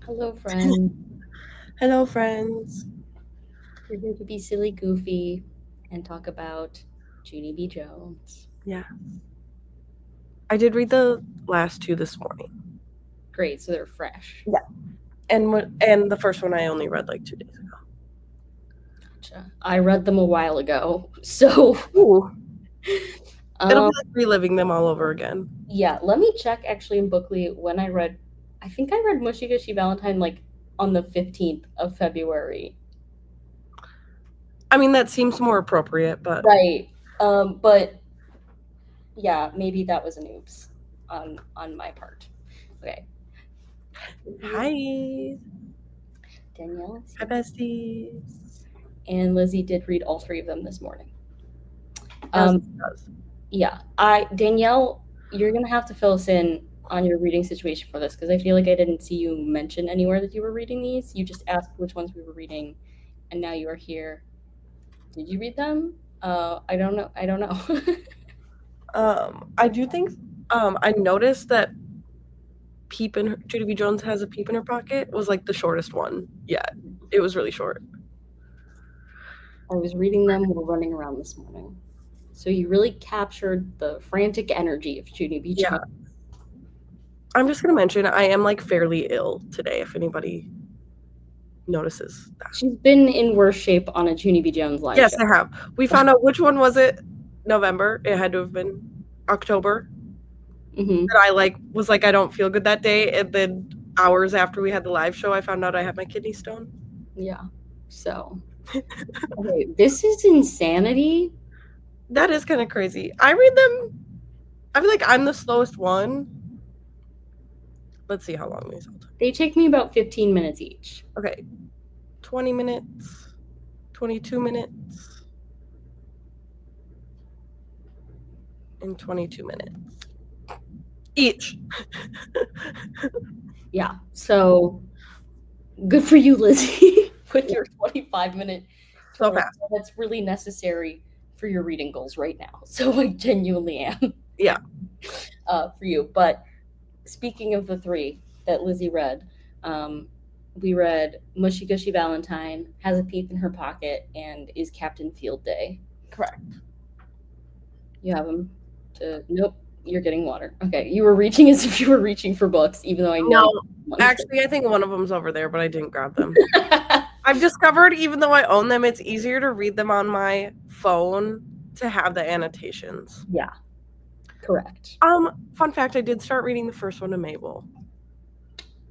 Hello, friends. Hello, friends. We're here to be silly, goofy, and talk about Junie B. Jones. Yeah, I did read the last two this morning. Great, so they're fresh. Yeah, and the first one I only read like 2 days ago. Gotcha. I read them a while ago, so Ooh, it'll be um, like reliving them all over again. yeah. Let me check actually in Bookly when I read. I think I read Mushy Gushy Valentine like on the 15th of February. I mean, that seems more appropriate, but Right. But yeah, maybe that was an oops on my part. Okay. hi, Danielle is hi, here, besties. and Lizzie did read all three of them this morning. As Um, it does. Yeah, I Danielle, you're gonna have to fill us in on your reading situation for this because I feel like I didn't see you mention anywhere that you were reading these. You just asked which ones we were reading, and now you are here. Did you read them? I don't know. I don't know. I do think. I noticed that Peep in Judy B. Jones has a peep in her pocket was like the shortest one yet. It was really short. I was reading them while running around this morning, so you really captured the frantic energy of Junie B. Yeah, Jones. I'm just gonna mention I am like fairly ill today. If anybody notices that. She's been in worse shape on a Junie B. Jones live Yes, show. I have. We found out which one was it? November. It had to have been October. Hmm. That I like was like I don't feel good that day, and then hours after we had the live show, I found out I had my kidney stone. Yeah. So, okay, this is insanity. That is kind of crazy. I read them. I feel like I'm the slowest one. Let's see how long these all took. They take me about 15 minutes each. Okay, 20 minutes, 22 minutes, and 22 minutes each. Yeah. So good for you, Lizzie, with your 25-minute So turn. fast. That's really necessary for your reading goals right now. So I genuinely am Yeah, for you. But speaking of the three that Lizzie read, um, we read Mushy Gushy Valentine, Has a Peep in Her Pocket, and Is Captain Field Day. correct. You have them to. Nope, you're getting water. Okay, you were reaching as if you were reaching for books, even though I know No, you want to. actually, I think one of them's over there, but I didn't grab them. I've discovered even though I own them, it's easier to read them on my phone to have the annotations. Yeah, correct. Fun fact, I did start reading the first one to Mabel.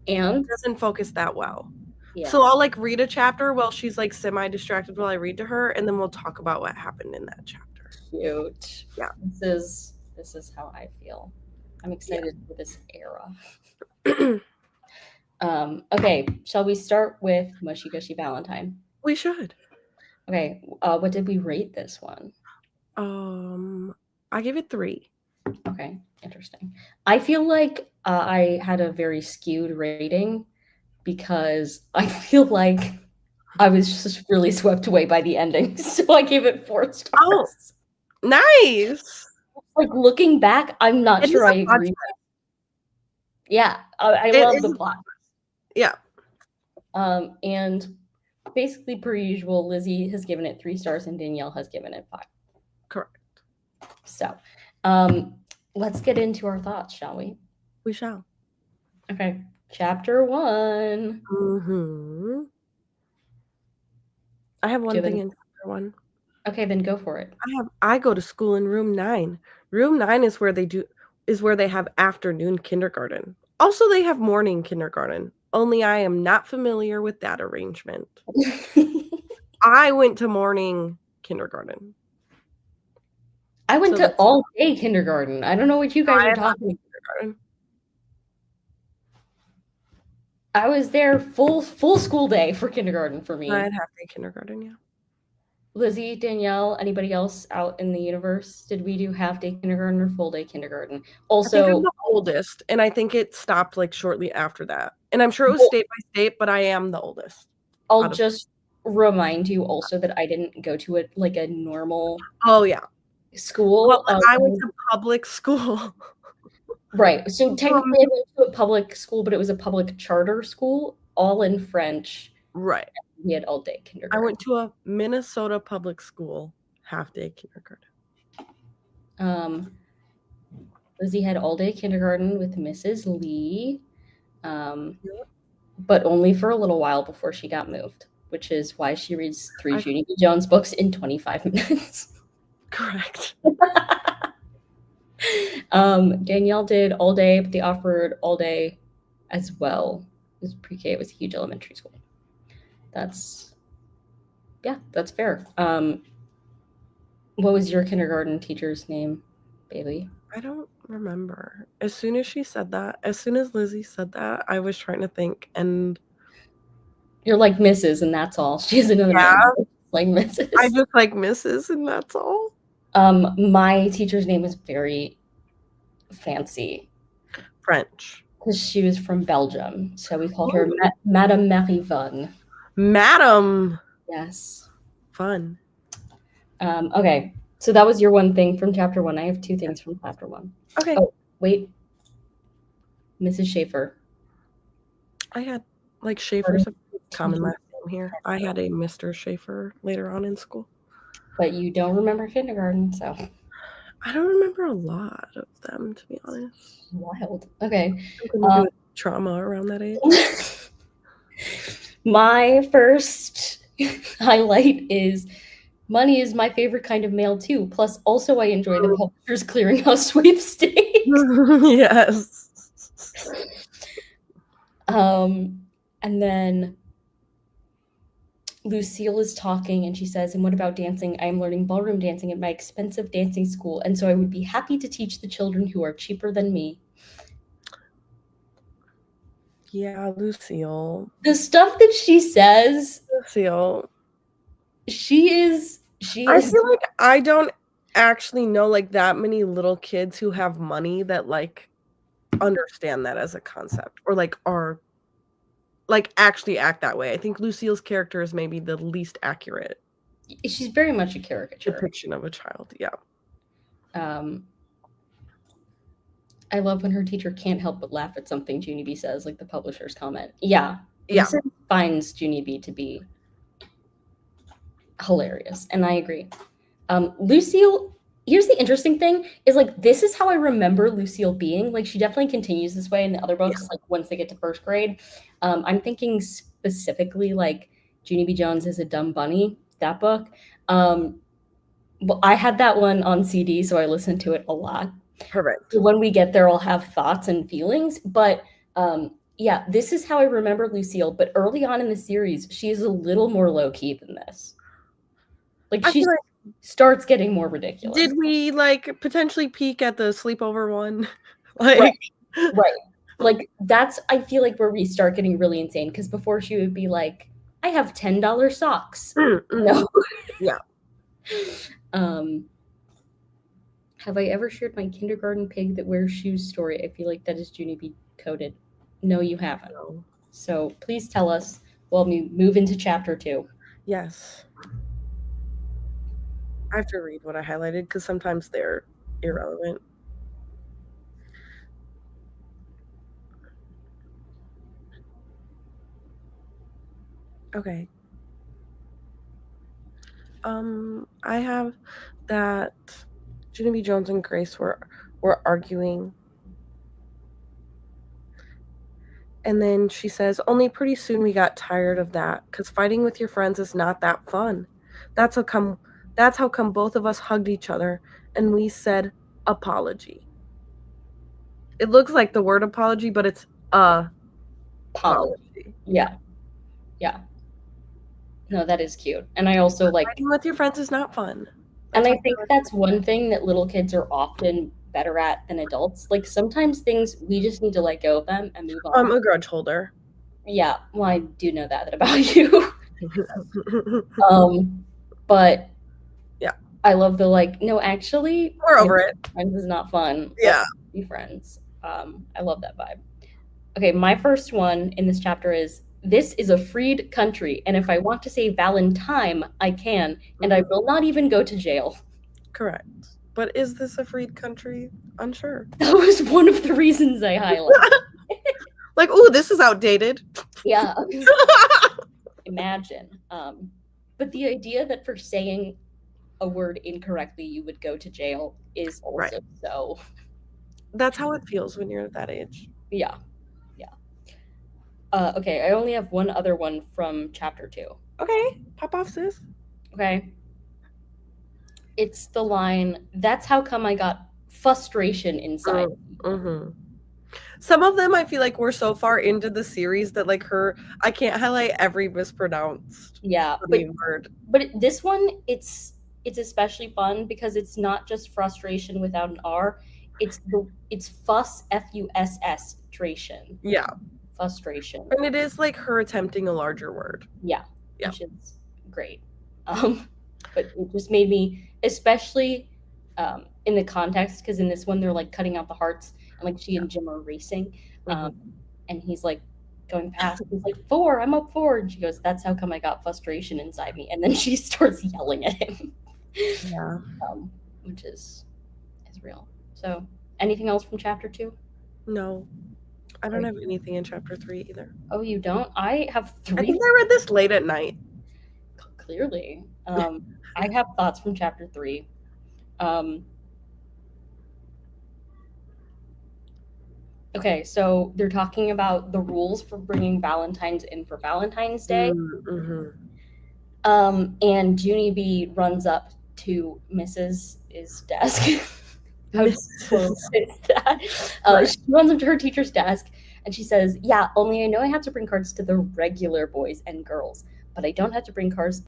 And Doesn't focus that well. yeah, So I'll like read a chapter while she's like semi distracted while I read to her, and then we'll talk about what happened in that chapter. cute. Yeah. This is how I feel. I'm excited for this era. Yeah. Okay, shall we start with Mushy Gushy Valentine? We should. Okay, what did we rate this one? I give it 3. Okay, interesting. I feel like I had a very skewed rating because I feel like I was just really swept away by the ending, so I gave it 4 Oh, stars. nice. Like looking back, I'm not It is sure I a plot agree. twist. Yeah, I It love is the a plot. plot twist. Yeah. And basically, per usual, Lizzie has given it 3 stars and Danielle has given it 5. Correct. So, um, let's get into our thoughts, shall we? We shall. Okay, chapter 1. Mm-hmm. I have Do one you have thing any? in chapter 1. Okay, then go for it. I go to school in room 9. Room 9 is where they have afternoon kindergarten. Also, they have morning kindergarten. Only I am not familiar with that arrangement. I went to morning kindergarten. I went So to that's all day kindergarten. I don't know what you no, guys I are had half talking day about. kindergarten. I was there full school day for kindergarten for No, I me. had half day kindergarten, yeah. Lizzie, Danielle, anybody else out in the universe? Did we do half day kindergarten or full day kindergarten? I think I'm Also, the oldest, and I think it stopped, like, shortly after that. And I'm sure it was well, state by state, but I am the oldest I'll out of just remind you also that I didn't go to it like a normal Oh, yeah. school. I went to public school. Right. So Um, technically, I went to a public school, but it was a public charter school. all in French. Right. We had all day I kindergarten. went to a Minnesota public school half-day kindergarten. Lizzie had all day kindergarten with Mrs. Lee, Yep. but only for a little while before she got moved, which is why she reads 3 I- Junie B. Jones books in 25 minutes. Correct. Danielle did all day, but they offered all day as well. It was pre-K. It was a huge elementary school. That's fair. What was your kindergarten teacher's name, Bailey? I don't remember. As soon as she said that, as soon as Lizzie said that, I was trying to think, and You're like Mrs. and that's all. She has another name. Like Mrs. I just like Mrs. and that's all. My teacher's name was very fancy French. because she was from Belgium, so we called her Madame Marivonne. Madam. Yes. Fun. Okay, so that was your one thing from chapter 1. I have 2 things from chapter 1. Okay. Oh, wait. Mrs. Schaefer. I had like Schaefer's a common last name here. I had a Mr. Schaefer later on in school. But you don't remember kindergarten, so. I don't remember a lot of them, to be honest. Wild. Okay. Do trauma around that age. My first highlight is money is my favorite kind of mail too. Plus, also I enjoy the Publishers Clearinghouse sweepstakes. Yes. And then Lucille is talking and she says, and what about dancing? I am learning ballroom dancing at my expensive dancing school, and so I would be happy to teach the children who are cheaper than me. Yeah, Lucille. The stuff that she says, Lucille. I feel like I don't actually know like that many little kids who have money that like understand that as a concept or like are like actually act that way. I think Lucille's character is maybe the least accurate. She's very much a caricature. Depiction of a child, yeah. I love when her teacher can't help but laugh at something Junie B says, like the publisher's comment. Yeah. Lisa finds Junie B to be hilarious, and I agree. Lucille, here's the interesting thing, is like this is how I remember Lucille being. Like she definitely continues this way in the other books, like once they get to 1st grade. I'm thinking specifically like Junie B. Jones is a dumb bunny, that book. Well, I had that one on CD, so I listened to it a lot. Perfect. So when we get there, I'll have thoughts and feelings. But yeah, this is how I remember Lucille. But early on in the series, she is a little more low-key than this. Like she starts getting more ridiculous. Did we like potentially peek at the sleepover one? Like right. Like that's I feel like where we start getting really insane, because before she would be like, I have $10 socks. No. Yeah. Have I ever shared my kindergarten pig that wears shoes story? I feel like that is Junie B coded. No, you haven't. No. So please tell us while we move into chapter 2. Yes. I have to read what I highlighted because sometimes they're irrelevant. Okay. I have that Junie B. Jones and Grace were arguing. And then she says, only pretty soon we got tired of that, because fighting with your friends is not that fun. That's how come both of us hugged each other and we said apology. It looks like the word apology, but it's apology. Yeah. Yeah. No, that is cute. And I also like fighting with your friends is not fun. And I think that's one thing that little kids are often better at than adults. Like sometimes things we just need to let go of them and move on. I'm a grudge holder. Yeah, well, I do know that about you. But yeah, I love the like. No, actually, we're over it. Friends is not fun. Yeah, let's be friends. I love that vibe. Okay, my first one in this chapter is, this is a freed country, and if I want to say Valentine, I can, and I will not even go to jail. Correct. But is this a freed country? Unsure. That was one of the reasons I highlighted. Like, ooh, this is outdated. Yeah. Imagine. But the idea that for saying a word incorrectly you would go to jail is Right. also so. That's how it feels when you're at that age. Yeah. Yeah. Okay, I only have one other one from chapter 2. Okay, pop off, sis. Okay. It's the line, "That's how come I got frustration inside me." Mm-hmm. Some of them I feel like we're so far into the series that like I can't highlight every mispronounced Yeah, funny word. but this one, it's especially fun because it's not just frustration without an R. It's fuss, fuss tration. Yeah. Frustration. And it is like her attempting a larger word. Yeah, Yeah. which is great. But it just made me, especially in the context, because in this one they're like cutting out the hearts, and like she and Jim are racing, Mhm. and he's like going past. He's like, 4, I'm up 4, and she goes, "That's how come I got frustration inside me," and then she starts yelling at him, Yeah. which is real. So, anything else from chapter 2? No. I don't have anything in chapter 3 either. Oh, you don't? I have I 3. think I read this late at night. Clearly. I have thoughts from chapter 3. Okay, so they're talking about the rules for bringing Valentines in for Valentine's Day. Mm-hmm. And Junie B runs up to Mrs.'s desk. How do you say that? Right. She runs up to her teacher's desk and she says, "Yeah, only I know I have to bring cards to the regular boys and girls, but I don't have to bring cards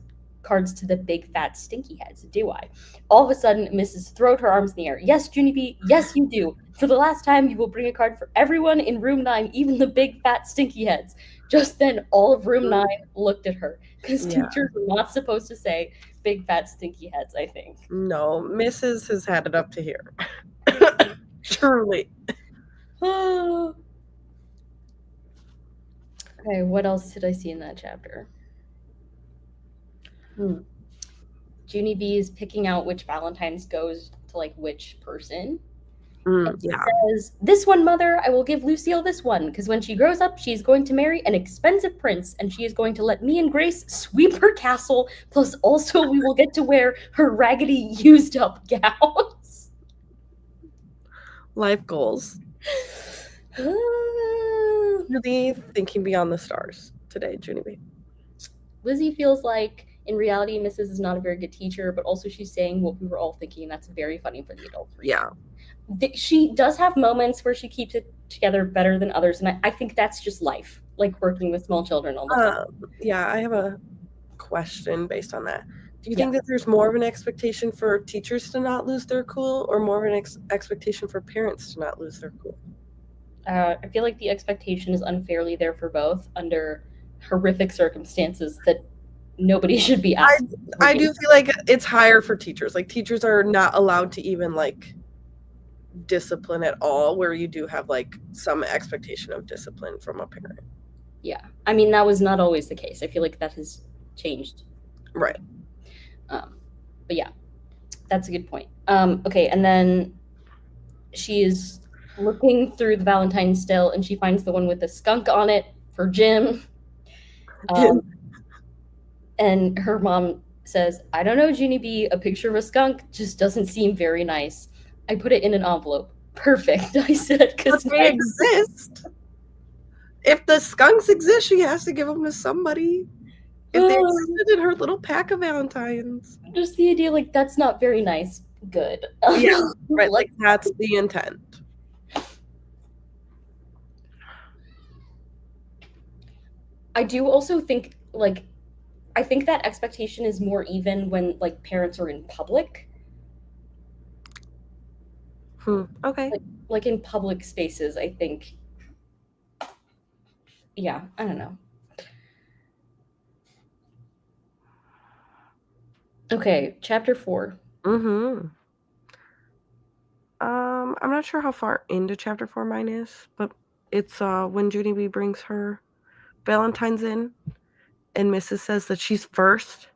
to the big fat stinky heads, do I?" All of a sudden, Mrs. throwed her arms in the air. "Yes, Junie B, yes, you do. For the last time, you will bring a card for everyone in room 9, even the big fat stinky heads." Just then, all of room 9 looked at her because Yeah. teachers were not supposed to say big fat stinky heads, I think. No, Mrs. has had it up to here. Surely. Okay, what else did I see in that chapter? Junie B is picking out which Valentine's goes to like which person. And she Yeah. says, "This one, mother, I will give Lucille this one, because when she grows up, she's going to marry an expensive prince, and she is going to let me and Grace sweep her castle, plus also we will get to wear her raggedy, used-up gowns." Life goals. Really thinking beyond the stars today, Junie B. Lizzie feels like in reality Mrs. is not a very good teacher, but also she's saying what we were all thinking, and that's very funny for the adults. Yeah. She does have moments where she keeps it together better than others, and I think that's just life, like working with small children all the time. Yeah, I have a question based on that. Do you Yeah. think that there's more of an expectation for teachers to not lose their cool, or more of an expectation for parents to not lose their cool? I feel like the expectation is unfairly there for both under horrific circumstances that nobody should be asked. I do feel like it's higher for teachers. Like teachers are not allowed to even like discipline at all, where you do have like some expectation of discipline from a parent. Yeah, I mean that was not always the case. I feel like that has changed. Right. But yeah, that's a good point. Okay, and then she is looking through the Valentine still, and she finds the one with the skunk on it for Jim. And her mom says, "I don't know, Junie B, a picture of a skunk just doesn't seem very nice. I put it in an envelope." Perfect, I said, because they exist. If the skunks exist, she has to give them to somebody. If they existed in her little pack of Valentines. Just the idea, like, that's not very nice. Good. Yeah, right, like, that's the intent. I do also think, like, I think that expectation is more even when, like, parents are in public. Okay. Like in public spaces, I think. Yeah, I don't know. Okay, chapter 4. I'm not sure how far into chapter 4 mine is, but it's when Junie B brings her Valentine's in, and Mrs. says that she's first.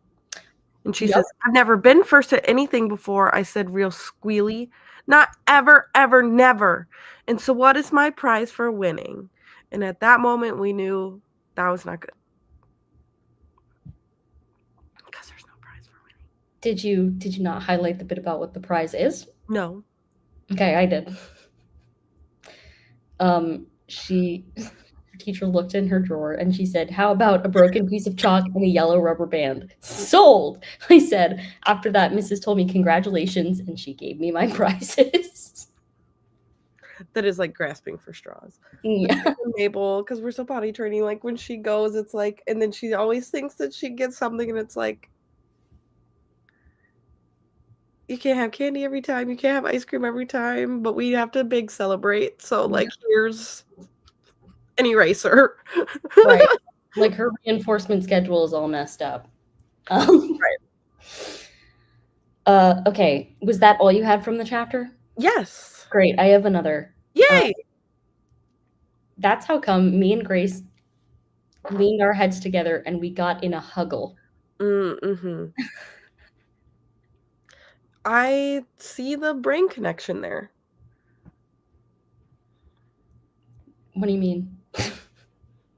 And she says, "I've never been first at anything before." I said, real squealy. "Not ever, ever, never. And so what is my prize for winning?" And at that moment, we knew That was not good. Because there's no prize for winning. Did you not highlight the bit about what the prize is? No. Okay, I did. Her teacher looked in her drawer and she said, "How about a broken piece of chalk and a yellow rubber band?" Sold, I said. After that, Mrs. told me congratulations and she gave me my prizes. That is like grasping for straws. Yeah. Mabel, because we're so potty training, like when she goes, it's like, and then she always thinks that she gets something, and it's like, you can't have candy every time, you can't have ice cream every time, but we have to big celebrate. So, like, here's an eraser. Right. Like her reinforcement schedule is all messed up. Right. Okay. Was that all you had from the chapter? Yes. Great. I have another. Yay. That's how come me and Grace leaned our heads together and we got in a huggle. Mm-hmm. I see the brain connection there. What do you mean?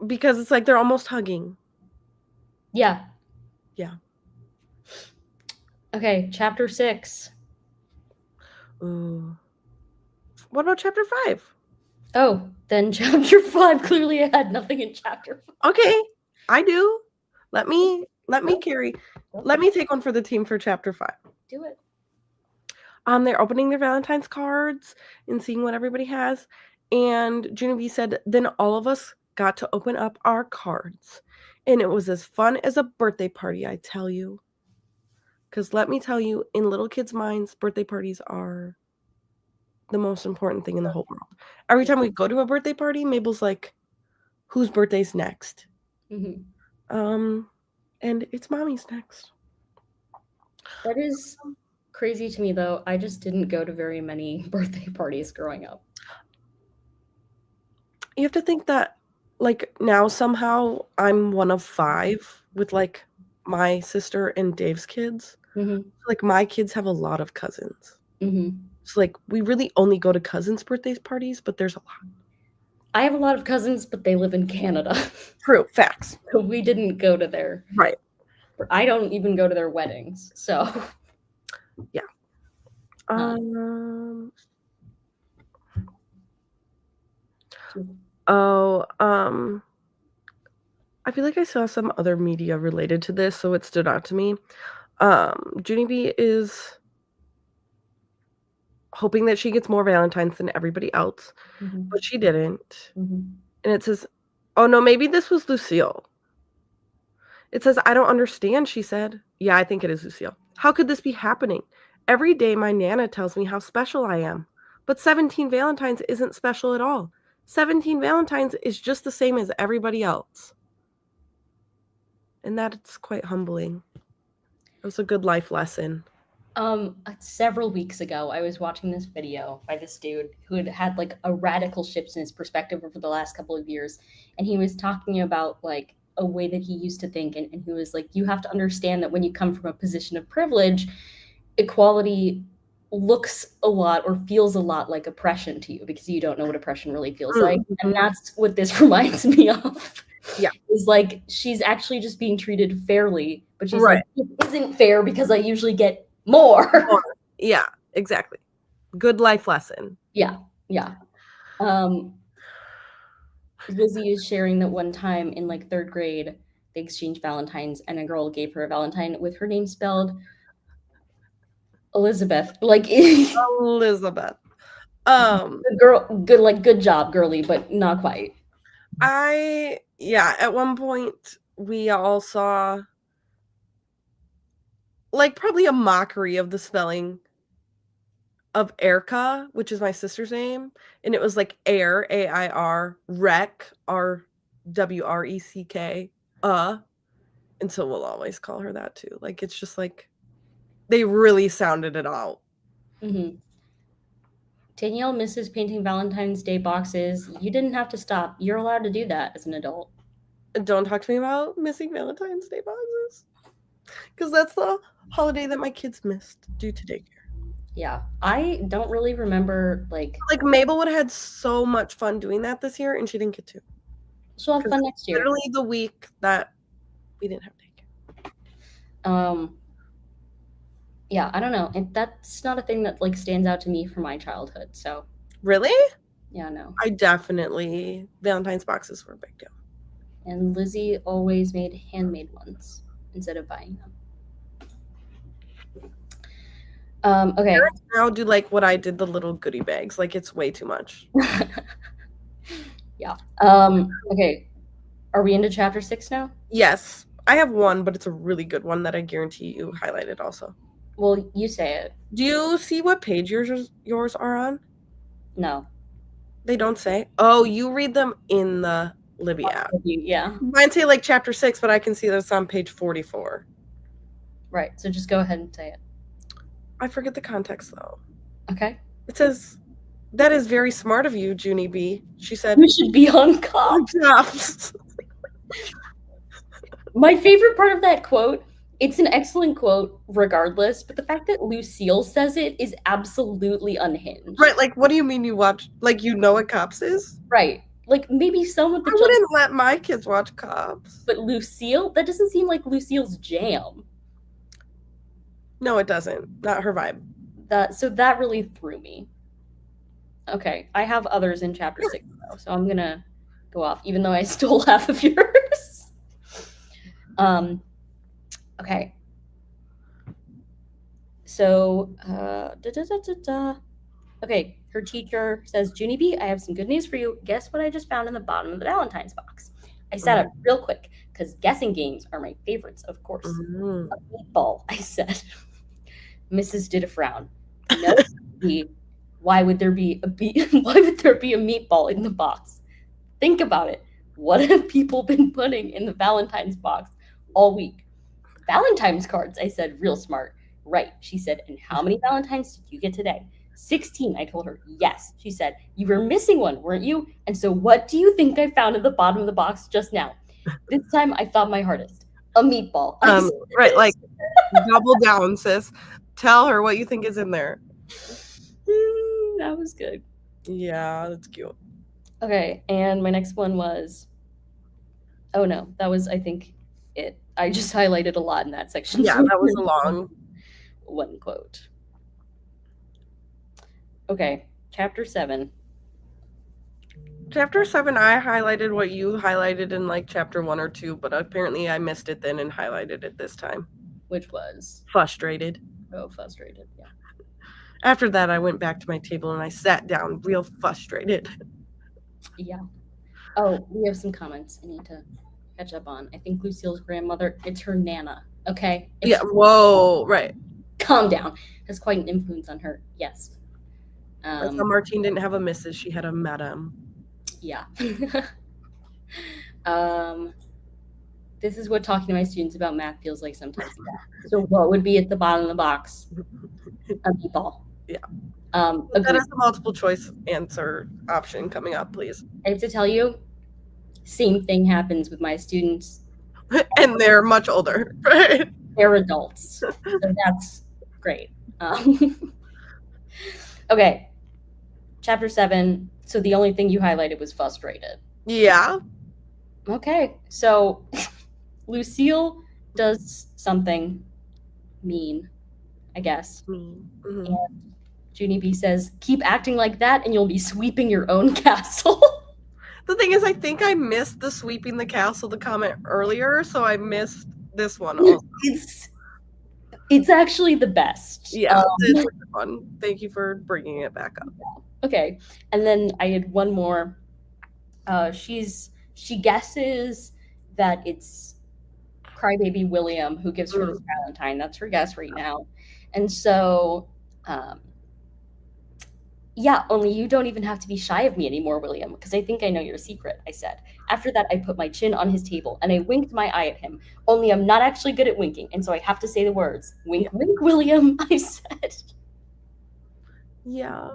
Because it's like they're almost hugging. Yeah. Yeah. Okay, chapter 6. Ooh. What about chapter 5? Oh, then chapter 5 clearly had nothing in chapter 5. Okay, I do. Let me carry. Let me take one for the team for chapter 5. Do it. They're opening their Valentine's cards and seeing what everybody has. And Junie B said, then all of us got to open up our cards. And it was as fun as a birthday party, I tell you. Because let me tell you, in little kids' minds, birthday parties are the most important thing in the whole world. Every time we go to a birthday party, Mabel's like, whose birthday's next? Mm-hmm. And it's mommy's next. That is crazy to me, though. I just didn't go to very many birthday parties growing up. You have to think that, like, now somehow I'm one of 5 with, like, my sister and Dave's kids. Mm-hmm. Like, my kids have a lot of cousins. Mm-hmm. So, like, we really only go to cousins' birthday parties, but there's a lot. I have a lot of cousins, but they live in Canada. True, facts. We didn't go to their... Right. I don't even go to their weddings, so... Yeah. I feel like I saw some other media related to this, so it stood out to me. Junie B is hoping that she gets more Valentines than everybody else, but she didn't. And it says, oh no, maybe this was Lucille. It says, I don't understand, she said. Yeah, I think it is Lucille. How could this be happening? Every day my Nana tells me how special I am. But 17 Valentines isn't special at all. 17 Valentines is just the same as everybody else. And that's quite humbling. It was a good life lesson. Several weeks ago, I was watching this video by this dude who had like a radical shift in his perspective over the last couple of years. And he was talking about like a way that he used to think. And he was like, you have to understand that when you come from a position of privilege, equality looks a lot or feels a lot like oppression to you because you don't know what oppression really feels like. And that's what this reminds me of. Yeah. Is like she's actually just being treated fairly, but she's right. like, it isn't fair because I usually get more. Yeah, exactly. Good life lesson. Yeah. Lizzie is sharing that one time in like 3rd grade, they exchanged Valentines and a girl gave her a Valentine with her name spelled Elizabeth. Like Elizabeth. Good job, girly, but not quite. At one point we all saw like probably a mockery of the spelling of Erica, which is my sister's name, and it was like Air, A-I-R, Rec, R-W-R-E-C-K, and so we'll always call her that too. Like it's just like they really sounded it out. Danielle misses painting Valentine's Day boxes. You didn't have to stop. You're allowed to do that as an adult. Don't talk to me about missing Valentine's Day boxes, because that's the holiday that my kids missed due to daycare. Yeah, I don't really remember like Mabel would have had so much fun doing that this year, and she didn't get to. She'll have fun next year. Literally the week that we didn't have daycare. Yeah, I don't know. That's not a thing that like stands out to me from my childhood. So Really? yeah, no. Valentine's boxes were a big deal. And Lizzie always made handmade ones instead of buying them. Okay. Parents now do like what I did, the little goodie bags. Like it's way too much. Yeah. Okay. Are we into chapter 6 now? Yes. I have one, but it's a really good one that I guarantee you highlighted also. Well, you say it. Do you see what page yours are on? No. They don't say? Oh, you read them in the Libby app. Yeah. Mine say like chapter 6, but I can see that it's on page 44. Right. So just go ahead and say it. I forget the context though. Okay. It says, "That is very smart of you, Junie B." She said, "You should be on cops." My favorite part of that quote, it's an excellent quote regardless, but the fact that Lucille says it is absolutely unhinged. Right, like, what do you mean you watch, like, you know what Cops is? Right. Like, maybe some of the I wouldn't let my kids watch Cops. But Lucille? That doesn't seem like Lucille's jam. No, it doesn't. Not her vibe. So that really threw me. Okay, I have others in chapter 6, though, so I'm gonna go off, even though I stole half of yours. Okay. So, okay, her teacher says, "Junie B, I have some good news for you. Guess what I just found in the bottom of the Valentine's box?" I sat up real quick, because guessing games are my favorites, of course. A meatball, I said. Mrs. did a frown. No, why would there be a meatball in the box? Think about it. What have people been putting in the Valentine's box all week? Valentine's cards, I said, real smart. Right, she said, and how many Valentines did you get today? 16, I told her. Yes, she said, you were missing one, weren't you? And so what do you think I found at the bottom of the box just now? This time I thought my hardest. A meatball. Right, like, double down, sis. Tell her what you think is in there. That was good. Yeah, that's cute. Okay, and my next one was, oh no, that was, I think, it. I just highlighted a lot in that section. Yeah, that was a long one quote. Okay, chapter 7. Chapter 7, I highlighted what you highlighted in like chapter 1 or 2, but apparently I missed it then and highlighted it this time. Which was? Frustrated. Oh, frustrated, yeah. After that, I went back to my table and I sat down real frustrated. Yeah. Oh, we have some comments I need to catch up on. I think Lucille's grandmother, it's her Nana, okay? Yeah, whoa, right. Calm down. Has quite an influence on her, yes. That's how Martine didn't have a Mrs., she had a Madam. Yeah. This is what talking to my students about math feels like sometimes. So what would be at the bottom of the box? A meatball. Yeah. That is a multiple choice answer option coming up, please. I have to tell you, same thing happens with my students. And they're much older, right? They're adults. So that's great. Okay. Chapter 7. So the only thing you highlighted was frustrated. Yeah. Okay. So Lucille does something mean, I guess. Mm-hmm. And Junie B says, keep acting like that and you'll be sweeping your own castle. The thing is, I think I missed the sweeping the castle, the comment earlier, so I missed this one also. It's actually the best. Yeah, it's fun. Thank you for bringing it back up. Okay. And then I had one more. She guesses that it's Crybaby William who gives her this Valentine. That's her guess right now. And so, yeah, only you don't even have to be shy of me anymore, William, because I think I know your secret, I said. After that, I put my chin on his table, and I winked my eye at him. Only I'm not actually good at winking, and so I have to say the words. Wink, wink, William, I said. Yeah.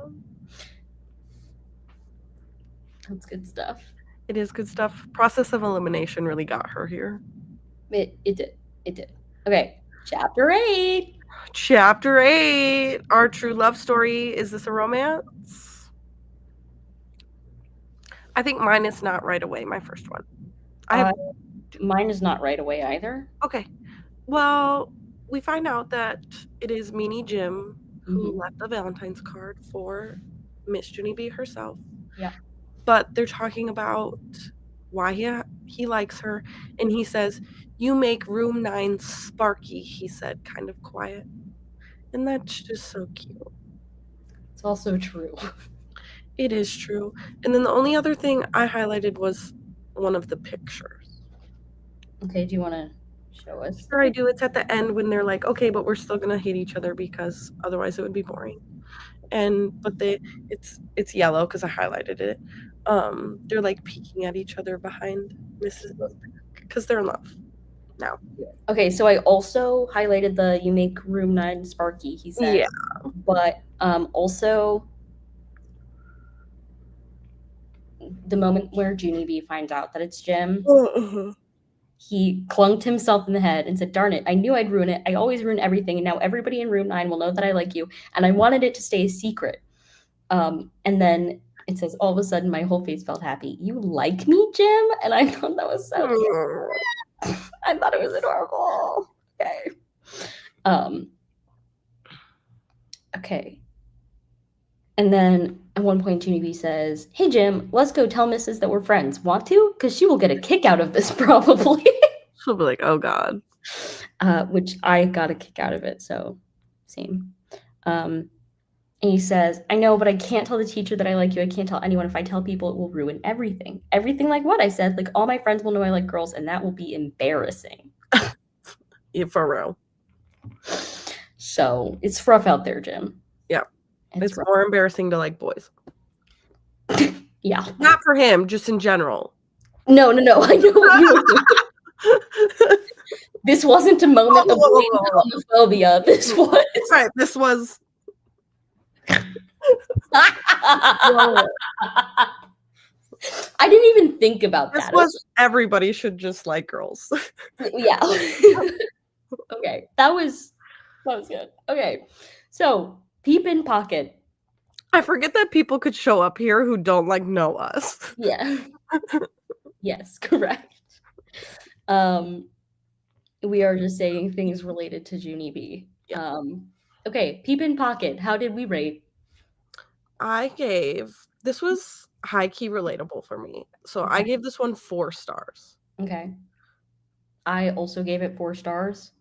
That's good stuff. It is good stuff. Process of elimination really got her here. It did. It did. Okay, chapter 8. Chapter 8. Our true love story. Is this a romance? I think mine is not right away, my first one. I have Mine is not right away either. Okay. Well, we find out that it is Meanie Jim who Mhm. left the Valentine's card for Miss Junie B herself. Yeah. But they're talking about why he likes her, and he says, "You make room 9 sparky," he said, kind of quiet. And that's just so cute. It's also true. It is true. And then the only other thing I highlighted was one of the pictures. Okay, do you want to show us? Sure, I do. It's at the end when they're like, okay, but we're still gonna hate each other because otherwise it would be boring. But it's yellow because I highlighted it. They're like peeking at each other behind Mrs. because they're in love now. Okay, so I also highlighted the "you make room 9 sparky," he said. Yeah. But also the moment where Junie B finds out that it's Jim, he clunked himself in the head and said, "Darn it, I knew I'd ruin it. I always ruin everything, and now everybody in room 9 will know that I like you, and I wanted it to stay a secret." And then it says, all of a sudden, my whole face felt happy. "You like me, Jim?" And I thought that was so cute. I thought it was adorable. Okay. Okay. And then at one point, Junie B says, "Hey, Jim, let's go tell Mrs. that we're friends. Want to? Because she will get a kick out of this, probably." She'll be like, oh God. Which I got a kick out of it, so same. And he says, "I know, but I can't tell the teacher that I like you. I can't tell anyone. If I tell people, it will ruin everything. Everything like what I said. Like all my friends will know I like girls, and that will be embarrassing." Yeah, for real. So it's rough out there, Jim. Yeah. It's more embarrassing to like boys. Yeah. Not for him, just in general. No. I know what you were. This wasn't a moment of homophobia. This was right. This was. I didn't even think about This that. was everybody should just like girls. Yeah. Okay. That was good. Okay. So Peep in Pocket. I forget that people could show up here who don't like know us. Yeah. Yes, correct. We are just saying things related to Junie B. Yeah. Okay, Peep in Pocket. How did we rate? This was high-key relatable for me. So I gave this one 4 stars. Okay. I also gave it 4 stars.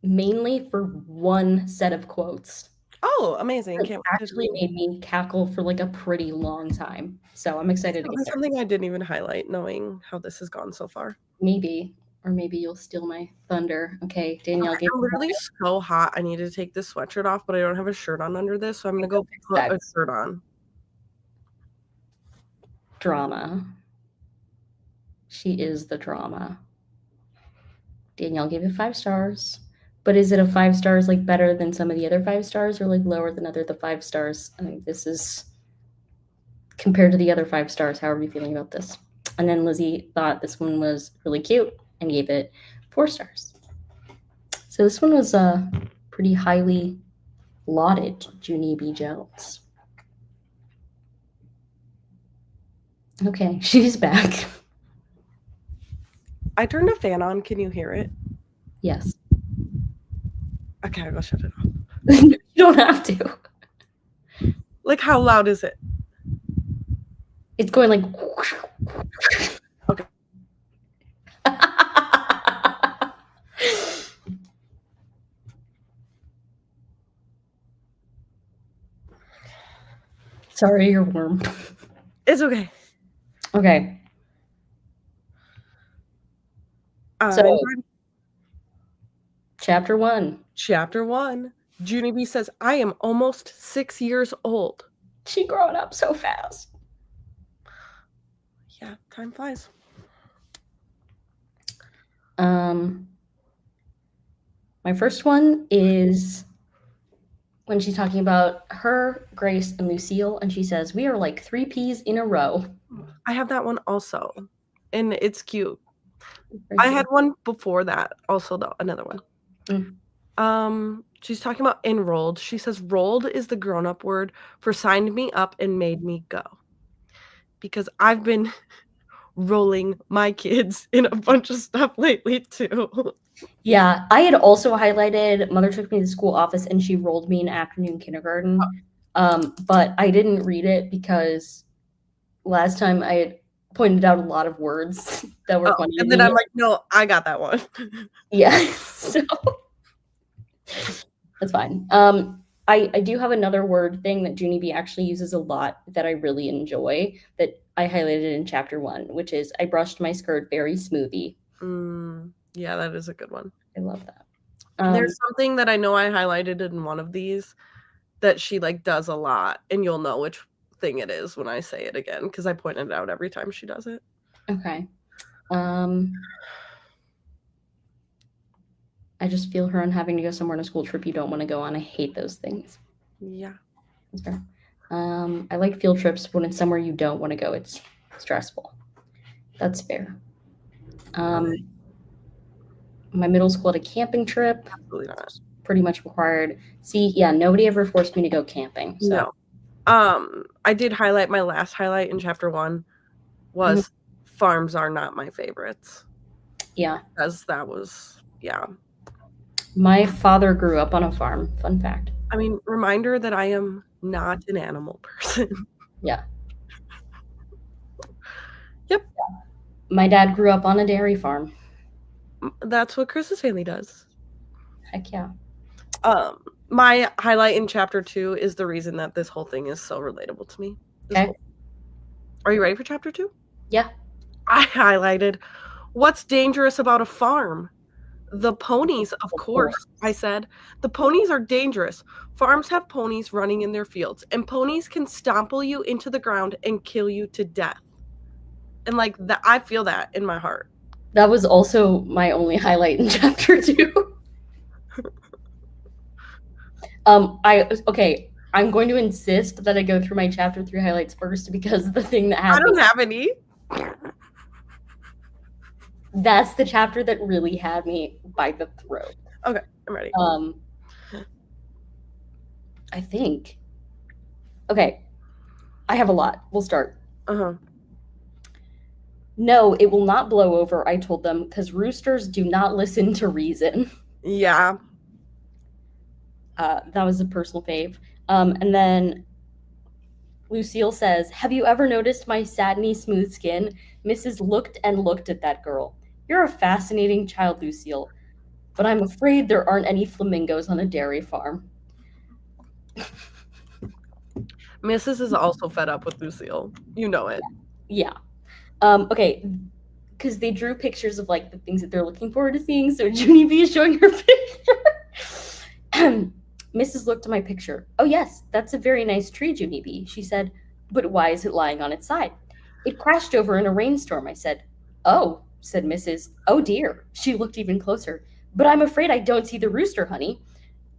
Mainly for one set of quotes. Oh, amazing. It actually made me cackle for like a pretty long time. So I'm excited to get there. Something I didn't even highlight, knowing how this has gone so far. Maybe. Or maybe you'll steal my thunder. Okay, Danielle. I'm literally so hot. I need to take this sweatshirt off, but I don't have a shirt on under this, so I'm gonna go put a shirt on. Drama. She is the drama. Danielle gave it 5 stars. But is it a 5 stars like better than some of the other 5 stars, or like lower than the 5 stars? I think this is compared to the other 5 stars. How are we feeling about this? And then Lizzie thought this one was really cute and gave it 4 stars. So this one was pretty highly lauded, Junie B. Jones. Okay, she's back. I turned a fan on. Can you hear it? Yes. Okay, I'll go shut it off. You don't have to. Like, how loud is it? It's going like. Okay. Sorry, you're warm. It's okay. Okay. So, Chapter 1. Chapter 1. Junie B says, "I am almost 6 years old." She growing up so fast. Yeah, time flies. My first one is when she's talking about her, Grace, and Lucille, and she says, "We are like 3 peas in a row." I have that one also, and it's cute. I had one before that also, though, another one. She's talking about enrolled. She says, "Rolled is the grown-up word for signed me up and made me go." because I've been rolling my kids in a bunch of stuff lately too. Yeah, I had also highlighted Mother Took Me to the School Office and She Rolled Me in Afternoon Kindergarten. But I didn't read it because last time I had pointed out a lot of words that were funny to And then me. I'm like, no, I got that one. Yeah, so that's fine. I do have another word thing that Junie B actually uses a lot that I really enjoy that I highlighted in chapter 1, which is I brushed my skirt very smoothie. Yeah, that is a good one. I love that. There's something that I know I highlighted in one of these that she like does a lot, and you'll know which thing it is when I say it again because I pointed it out every time she does it. Okay. I just feel her on having to go somewhere on a school trip you don't want to go on. I hate those things. Yeah. That's fair. I like field trips when it's somewhere you don't want to go. It's stressful. That's fair. My middle school had a camping trip. Absolutely not. Pretty much required. See, yeah, nobody ever forced me to go camping. So. No. I did highlight my last highlight in chapter 1 was farms are not my favorites. Yeah. Because that was, yeah. My father grew up on a farm. Fun fact. I mean, reminder that I am not an animal person. Yeah. Yep. My dad grew up on a dairy farm. That's what Chris's family does. Heck yeah. My highlight in chapter 2 is the reason that this whole thing is so relatable to me. Okay. Are you ready for chapter 2? Yeah. I highlighted what's dangerous about a farm. The ponies, of course, I said. The ponies are dangerous. Farms have ponies running in their fields, and ponies can stomple you into the ground and kill you to death. And like that, I feel that in my heart. That was also my only highlight in chapter 2. I'm going to insist that I go through my chapter 3 highlights first because the thing that happened. I don't have any. That's the chapter that really had me by the throat. Okay, I'm ready. I think. Okay, I have a lot. We'll start. No, it will not blow over, I told them, because roosters do not listen to reason. Yeah. That was a personal fave. And then Lucille says, have you ever noticed my satiny smooth skin? Mrs. looked and looked at that girl. You're a fascinating child, Lucille, but I'm afraid there aren't any flamingos on a dairy farm. Mrs. is also fed up with Lucille. You know it. Yeah. Okay, because they drew pictures of like the things that they're looking forward to seeing. So Junie B is showing her picture. Mrs. looked at my picture. Oh yes, that's a very nice tree, Junie B, she said. But why is it lying on its side? It crashed over in a rainstorm, I said. Oh, said Mrs. Oh dear. She looked even closer. But I'm afraid I don't see the rooster, honey.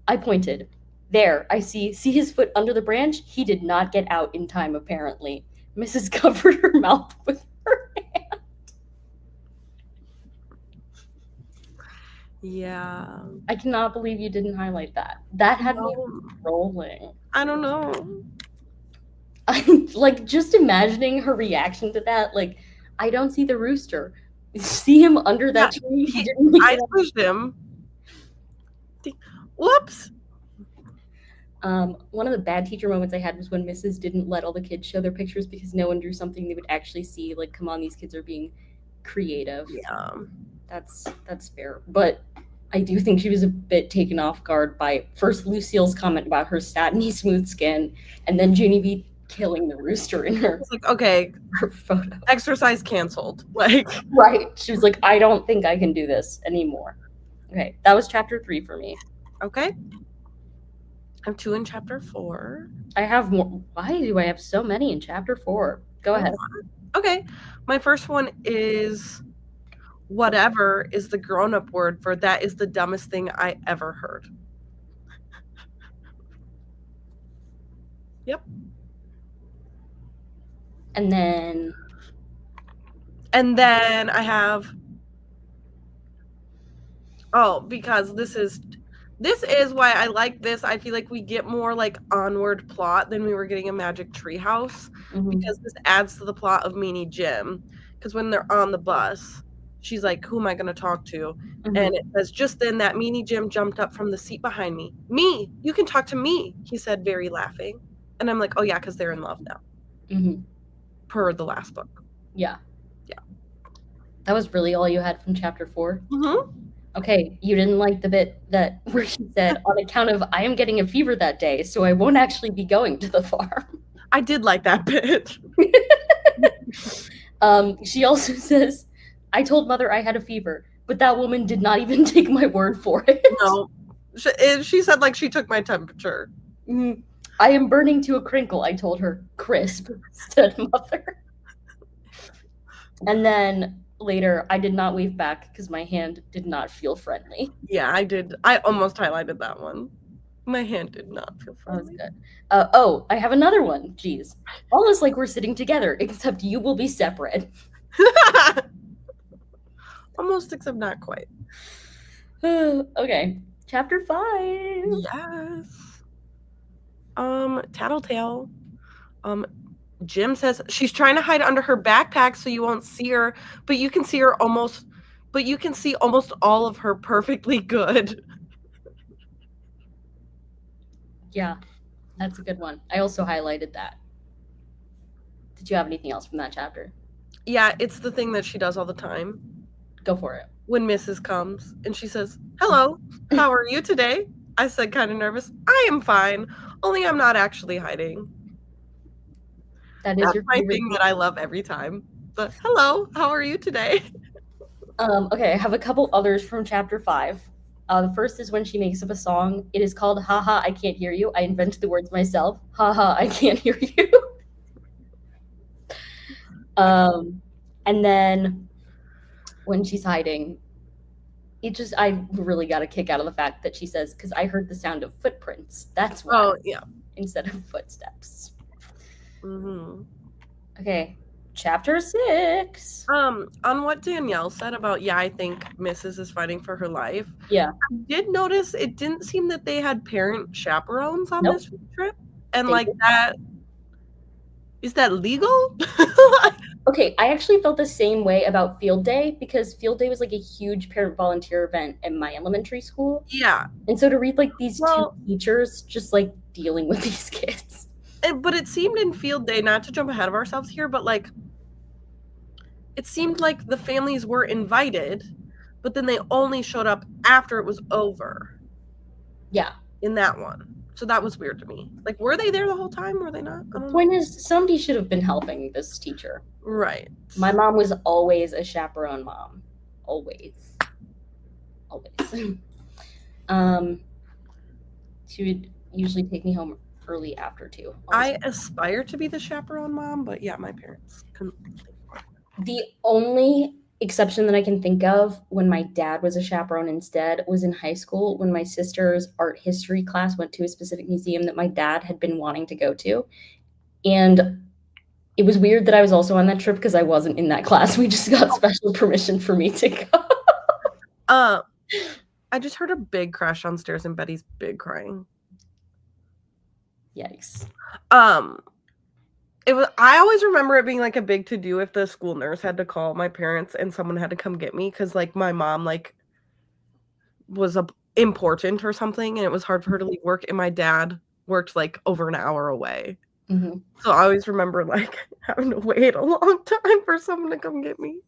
I pointed. There, I see his foot under the branch? He did not get out in time, apparently. Mrs. covered her mouth with her hand. Yeah. I cannot believe you didn't highlight that. That had me rolling. I don't know. Like, just imagining her reaction to that, like, I don't see the rooster. See him under that tree? He didn't make I pushed him. Whoops. One of the bad teacher moments I had was when Mrs. didn't let all the kids show their pictures because no one drew something they would actually see. Like, come on, these kids are being creative. Yeah. That's fair. But I do think she was a bit taken off guard by first Lucille's comment about her satiny smooth skin, and then Junie B killing the rooster in her. It's like, okay, her photo. Exercise canceled. Like, right. She was like, I don't think I can do this anymore. Okay, that was chapter 3 for me. Okay. I have 2 in chapter 4. I have more. Why do I have so many in chapter 4? Go ahead. Okay. My first one is whatever is the grown-up word for that is the dumbest thing I ever heard. Yep. And then I have because this is This is why I like this. I feel like we get more like onward plot than we were getting in Magic Treehouse, because this adds to the plot of Meanie Jim. Because when they're on the bus, she's like, "Who am I going to talk to?" And it says, just then that Meanie Jim jumped up from the seat behind me. "Me, you can talk to me," he said, very laughing. And I'm like, oh yeah, because they're in love now, per the last book. Yeah. Yeah. That was really all you had from chapter 4? Mm-hmm. Okay, you didn't like the bit that where she said, on account of I am getting a fever that day, so I won't actually be going to the farm. I did like that bit. She also says, I told mother I had a fever, but that woman did not even take my word for it. No. She said like she took my temperature. I am burning to a crinkle, I told her. Crisp, said mother. And then later, I did not wave back because my hand did not feel friendly. Yeah, I did. I almost highlighted that one. My hand did not feel friendly. That was good. Oh, I have another one. Jeez. Almost like we're sitting together, except you will be separate. Almost, except not quite. Okay. Chapter 5. Yes. Tattletale. Jim says she's trying to hide under her backpack so you won't see her, but you can see almost all of her perfectly good. Yeah, that's a good one. I also highlighted that. Did you have anything else from that chapter? Yeah, it's the thing that she does all the time. Go for it. When Mrs. comes and she says, "Hello, how are you today?" I said, kind of nervous, "I am fine, only I'm not actually hiding." That's my thing that I love every time. But hello, how are you today? Okay, I have a couple others from chapter 5. The first is when she makes up a song. It is called Haha, I Can't Hear You. I invented the words myself. Haha, I can't hear you. And then when she's hiding, I really got a kick out of the fact that she says, because I heard the sound of footprints. That's why. Oh, yeah. Instead of footsteps. Mm-hmm. Okay, chapter 6. On what Danielle said about, I think Mrs. is fighting for her life. Yeah. I did notice it didn't seem that they had parent chaperones on this trip. And that, is that legal? Okay, I actually felt the same way about Field Day, because Field Day was like a huge parent volunteer event in my elementary school. Yeah. And so to read like these two teachers just like dealing with these kids. But it seemed in Field Day, not to jump ahead of ourselves here, but like it seemed like the families were invited, but then they only showed up after it was over. Yeah. In that one. So that was weird to me. Like, were they there the whole time? Were they not? The point is, somebody should have been helping this teacher. Right. My mom was always a chaperone mom. Always. She would usually take me home early after 2. I aspire to be the chaperone mom, but yeah, my parents couldn't. The only exception that I can think of when my dad was a chaperone instead was in high school, when my sister's art history class went to a specific museum that my dad had been wanting to go to. And it was weird that I was also on that trip because I wasn't in that class. We just got special permission for me to go. I just heard a big crash downstairs and Betty's big crying. Yikes. I always remember it being like a big to-do if the school nurse had to call my parents and someone had to come get me, because like my mom like was important or something and it was hard for her to leave work, and my dad worked like over an hour away. Mm-hmm. So I always remember like having to wait a long time for someone to come get me.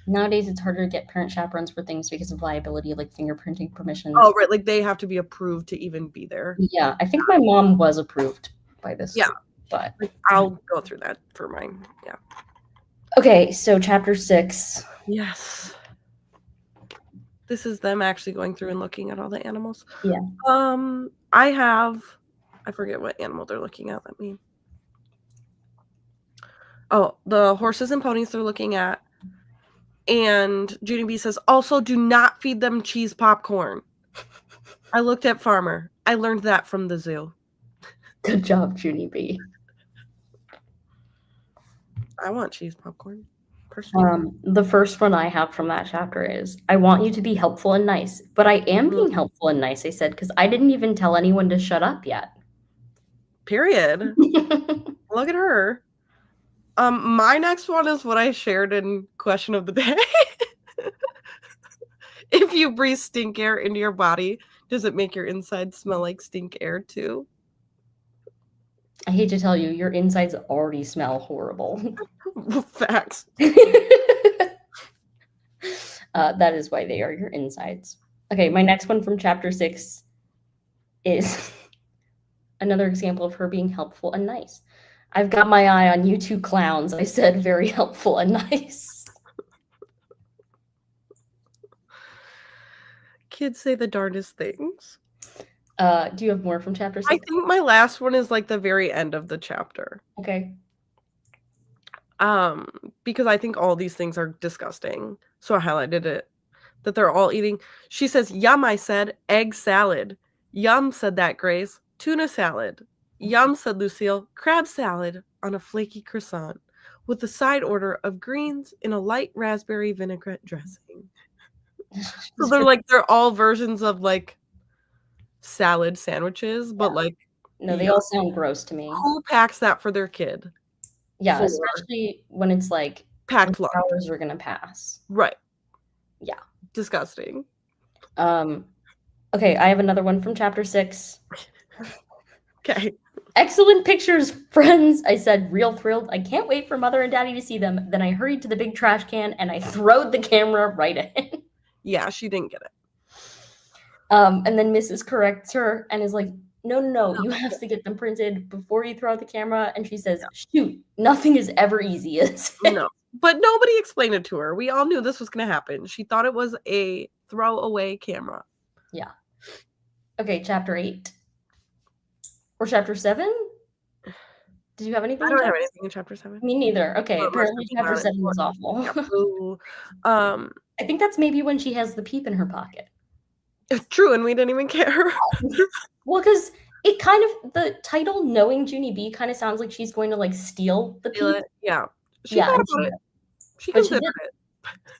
Nowadays it's harder to get parent chaperones for things because of liability, like fingerprinting permissions. Oh, right, like they have to be approved to even be there. Yeah, I think my mom was approved by this. Yeah. But I'll go through that for mine. Yeah. Okay, so chapter 6. Yes. This is them actually going through and looking at all the animals. Yeah. I forget what animal they're looking at. The horses and ponies they're looking at. And Junie B says, also do not feed them cheese popcorn. I looked at Farmer. I learned that from the zoo. Good job, Junie B. I want cheese popcorn. The first one I have from that chapter is, I want you to be helpful and nice, but I am being helpful and nice, I said, because I didn't even tell anyone to shut up yet. Period. Look at her. My next one is what I shared in question of the day. If you breathe stink air into your body, does it make your inside smell like stink air too? I hate to tell you, your insides already smell horrible. Facts. That is why they are your insides. Okay, my next one from chapter 6 is another example of her being helpful and nice. I've got my eye on you two clowns, I said, very helpful and nice. Kids say the darndest things. Do you have more from chapter 6? I think my last one is like the very end of the chapter. Okay. Because I think all these things are disgusting. So I highlighted it. That they're all eating. She says, yum, I said, egg salad. Yum, said that Grace, tuna salad. Yum, said Lucille, crab salad on a flaky croissant with a side order of greens in a light raspberry vinaigrette dressing. So they're all versions of like salad sandwiches, but like no, they all sound gross to me. Who packs that for their kid? Yeah, especially when it's like packed lunch. Hours are gonna pass. Right. Yeah. Disgusting. Okay, I have another one from chapter 6. Okay. Excellent pictures, friends, I said, real thrilled. I can't wait for Mother and Daddy to see them. Then I hurried to the big trash can and I throwed the camera right in. Yeah, she didn't get it. And then Mrs. corrects her and is like, no, you have to get them printed before you throw out the camera. And she says, shoot, nothing is ever easy, is it? No, but nobody explained it to her. We all knew this was going to happen. She thought it was a throwaway camera. Yeah. Okay, chapter 8. Or chapter 7? Did you have anything? I don't have anything in chapter 7. Me neither. Okay, apparently chapter 7 was awful. I think that's maybe when she has the Peep in her pocket. True, and we didn't even care. Well, because it kind of, the title, Knowing Junie B, kind of sounds like she's going to like steal the Peep. Yeah. She thought about it. She considered it.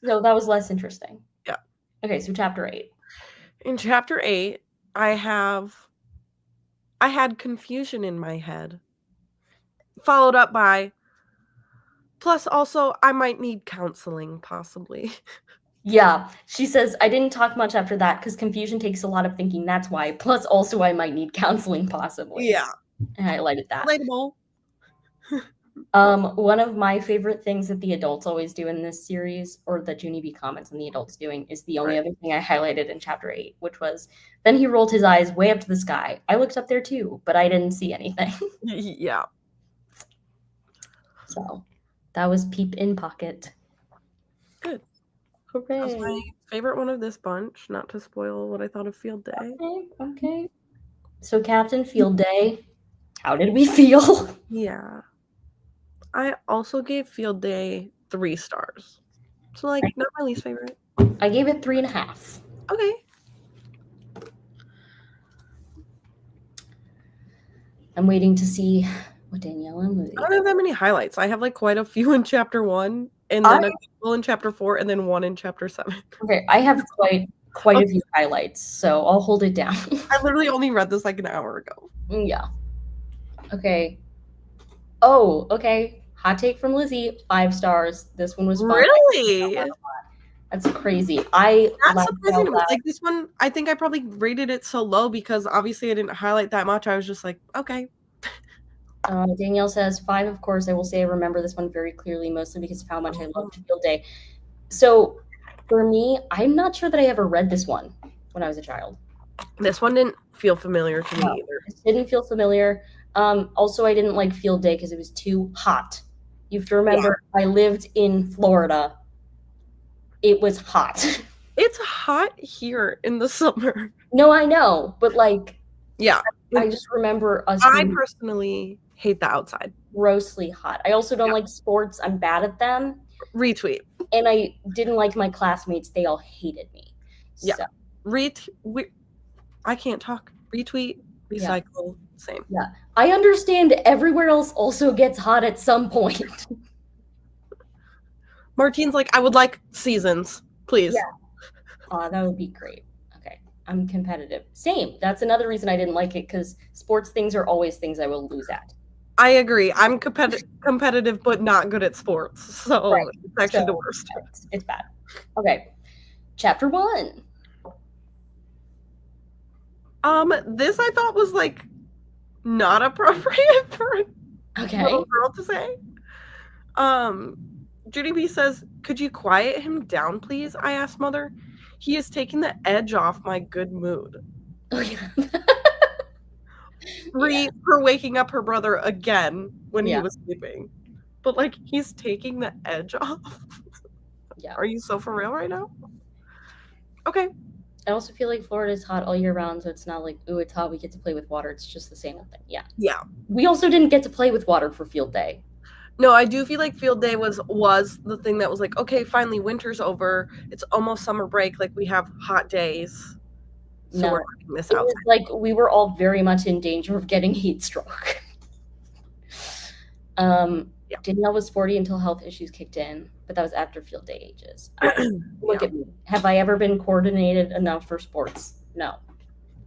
So that was less interesting. Yeah. Okay, so chapter 8. In chapter 8, I had confusion in my head. Followed up by, plus also, I might need counseling, possibly. Yeah, she says, I didn't talk much after that because confusion takes a lot of thinking. That's why. Plus, also, I might need counseling, possibly. Yeah. And I highlighted that. Relatable. One of my favorite things that the adults always do in this series, or that Junie B comments on the adults doing, is the only other thing I highlighted in chapter 8, which was, then he rolled his eyes way up to the sky. I looked up there too, but I didn't see anything. Yeah. So that was Peep in pocket. Good. Hooray. That's my favorite one of this bunch, not to spoil what I thought of Field Day. Okay. So Captain Field Day, how did we feel? Yeah. I also gave Field Day 3 stars. So like not my least favorite. I gave it 3.5. Okay. I'm waiting to see what Danielle and Lizzie. I don't have that many highlights. I have like quite a few in chapter 1, and then a couple in chapter 4, and then 1 in chapter 7. Okay, I have quite a few highlights, so I'll hold it down. I literally only read this like an hour ago. Yeah. Okay. Oh, okay. Hot take from Lizzie, 5 stars. This one was fun. Really? That's crazy. That's surprising. Like this one, I think I probably rated it so low because obviously I didn't highlight that much. I was just like, okay. Danielle says 5, of course. I will say I remember this one very clearly, mostly because of how much I loved Field Day. So for me, I'm not sure that I ever read this one when I was a child. This one didn't feel familiar to me either. It didn't feel familiar. Also, I didn't like Field Day because it was too hot. You have to remember, I lived in Florida. It was hot. It's hot here in the summer. No, I know, but like, yeah, I just remember us. I personally hate the outside. Grossly hot. I also don't like sports. I'm bad at them. Retweet. And I didn't like my classmates. They all hated me. Yeah. So. I can't talk. Retweet, recycle, same. Yeah. I understand everywhere else also gets hot at some point. Martine's like, I would like seasons, please. Yeah. That would be great. Okay. I'm competitive. Same. That's another reason I didn't like it, because sports things are always things I will lose at. I agree. I'm competitive, but not good at sports. So Right. it's actually the So worst. it's bad. Okay. Chapter 1. This I thought was like not appropriate for a Okay. little girl to say. Junie B says, "Could you quiet him down, please?" I asked Mother. "He is taking the edge off my good mood." Oh, yeah. For waking up her brother again when he Yeah. was sleeping. But like, he's taking the edge off. Yeah. Are you so for real right now? Okay. I also feel like Florida's hot all year round, so it's not like, ooh, it's hot, we get to play with water. It's just the same old thing. Yeah. Yeah. We also didn't get to play with water for field day. No, I do feel like field day was the thing that was like, okay, finally winter's over. It's almost summer break. Like we have hot days. So No. we're doing this It was outside. like we were all very much in danger of getting heat stroke. Yeah. Danielle was sporty until health issues kicked in, but that was after field day ages. Look Yeah. at me. Have I ever been coordinated enough for sports? No.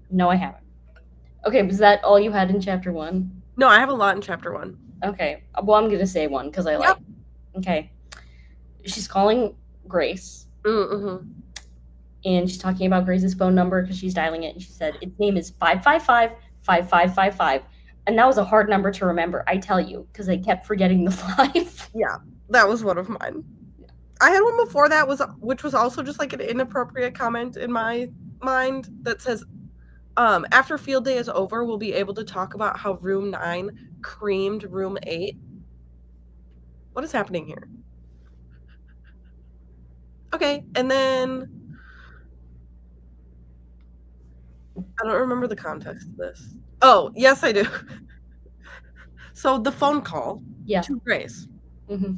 No, I haven't. Okay, was that all you had in chapter 1? No, I have a lot in chapter 1. Okay. Well, I'm gonna say one because I like. Okay. She's calling Grace, Mm-hmm. and she's talking about Grace's phone number because she's dialing it, and she said its name is 555-5555, and that was a hard number to remember. I tell you, because I kept forgetting the 5. Yeah, that was one of mine. I had one before that which was also just like an inappropriate comment in my mind that says, after field day is over, we'll be able to talk about how room 9 creamed room 8. What is happening here? Okay, and then I don't remember the context of this. Oh, yes, I do. So the phone call to Grace. Mm-hmm.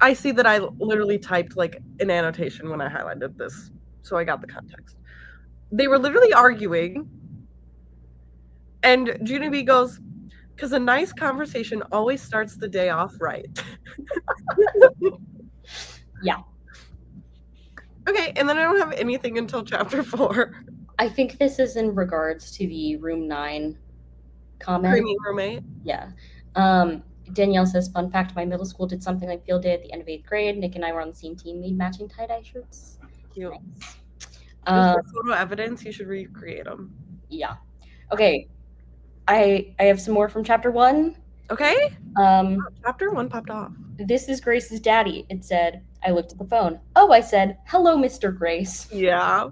I see that I literally typed like an annotation when I highlighted this, so I got the context. They were literally arguing, and Junie B goes, "Because a nice conversation always starts the day off right." Yeah. Okay, and then I don't have anything until chapter 4. I think this is in regards to the room 9 comment. Creamy roommate. Yeah. Danielle says, fun fact, my middle school did something like field day at the end of 8th grade. Nick and I were on the same team, made matching tie-dye shirts. Cute. Nice. Photo evidence, you should recreate them. Yeah. Okay. I have some more from chapter 1. Okay. Chapter 1 popped off. This is Grace's daddy. It said, I looked at the phone. Oh, I said, hello, Mr. Grace. Yeah.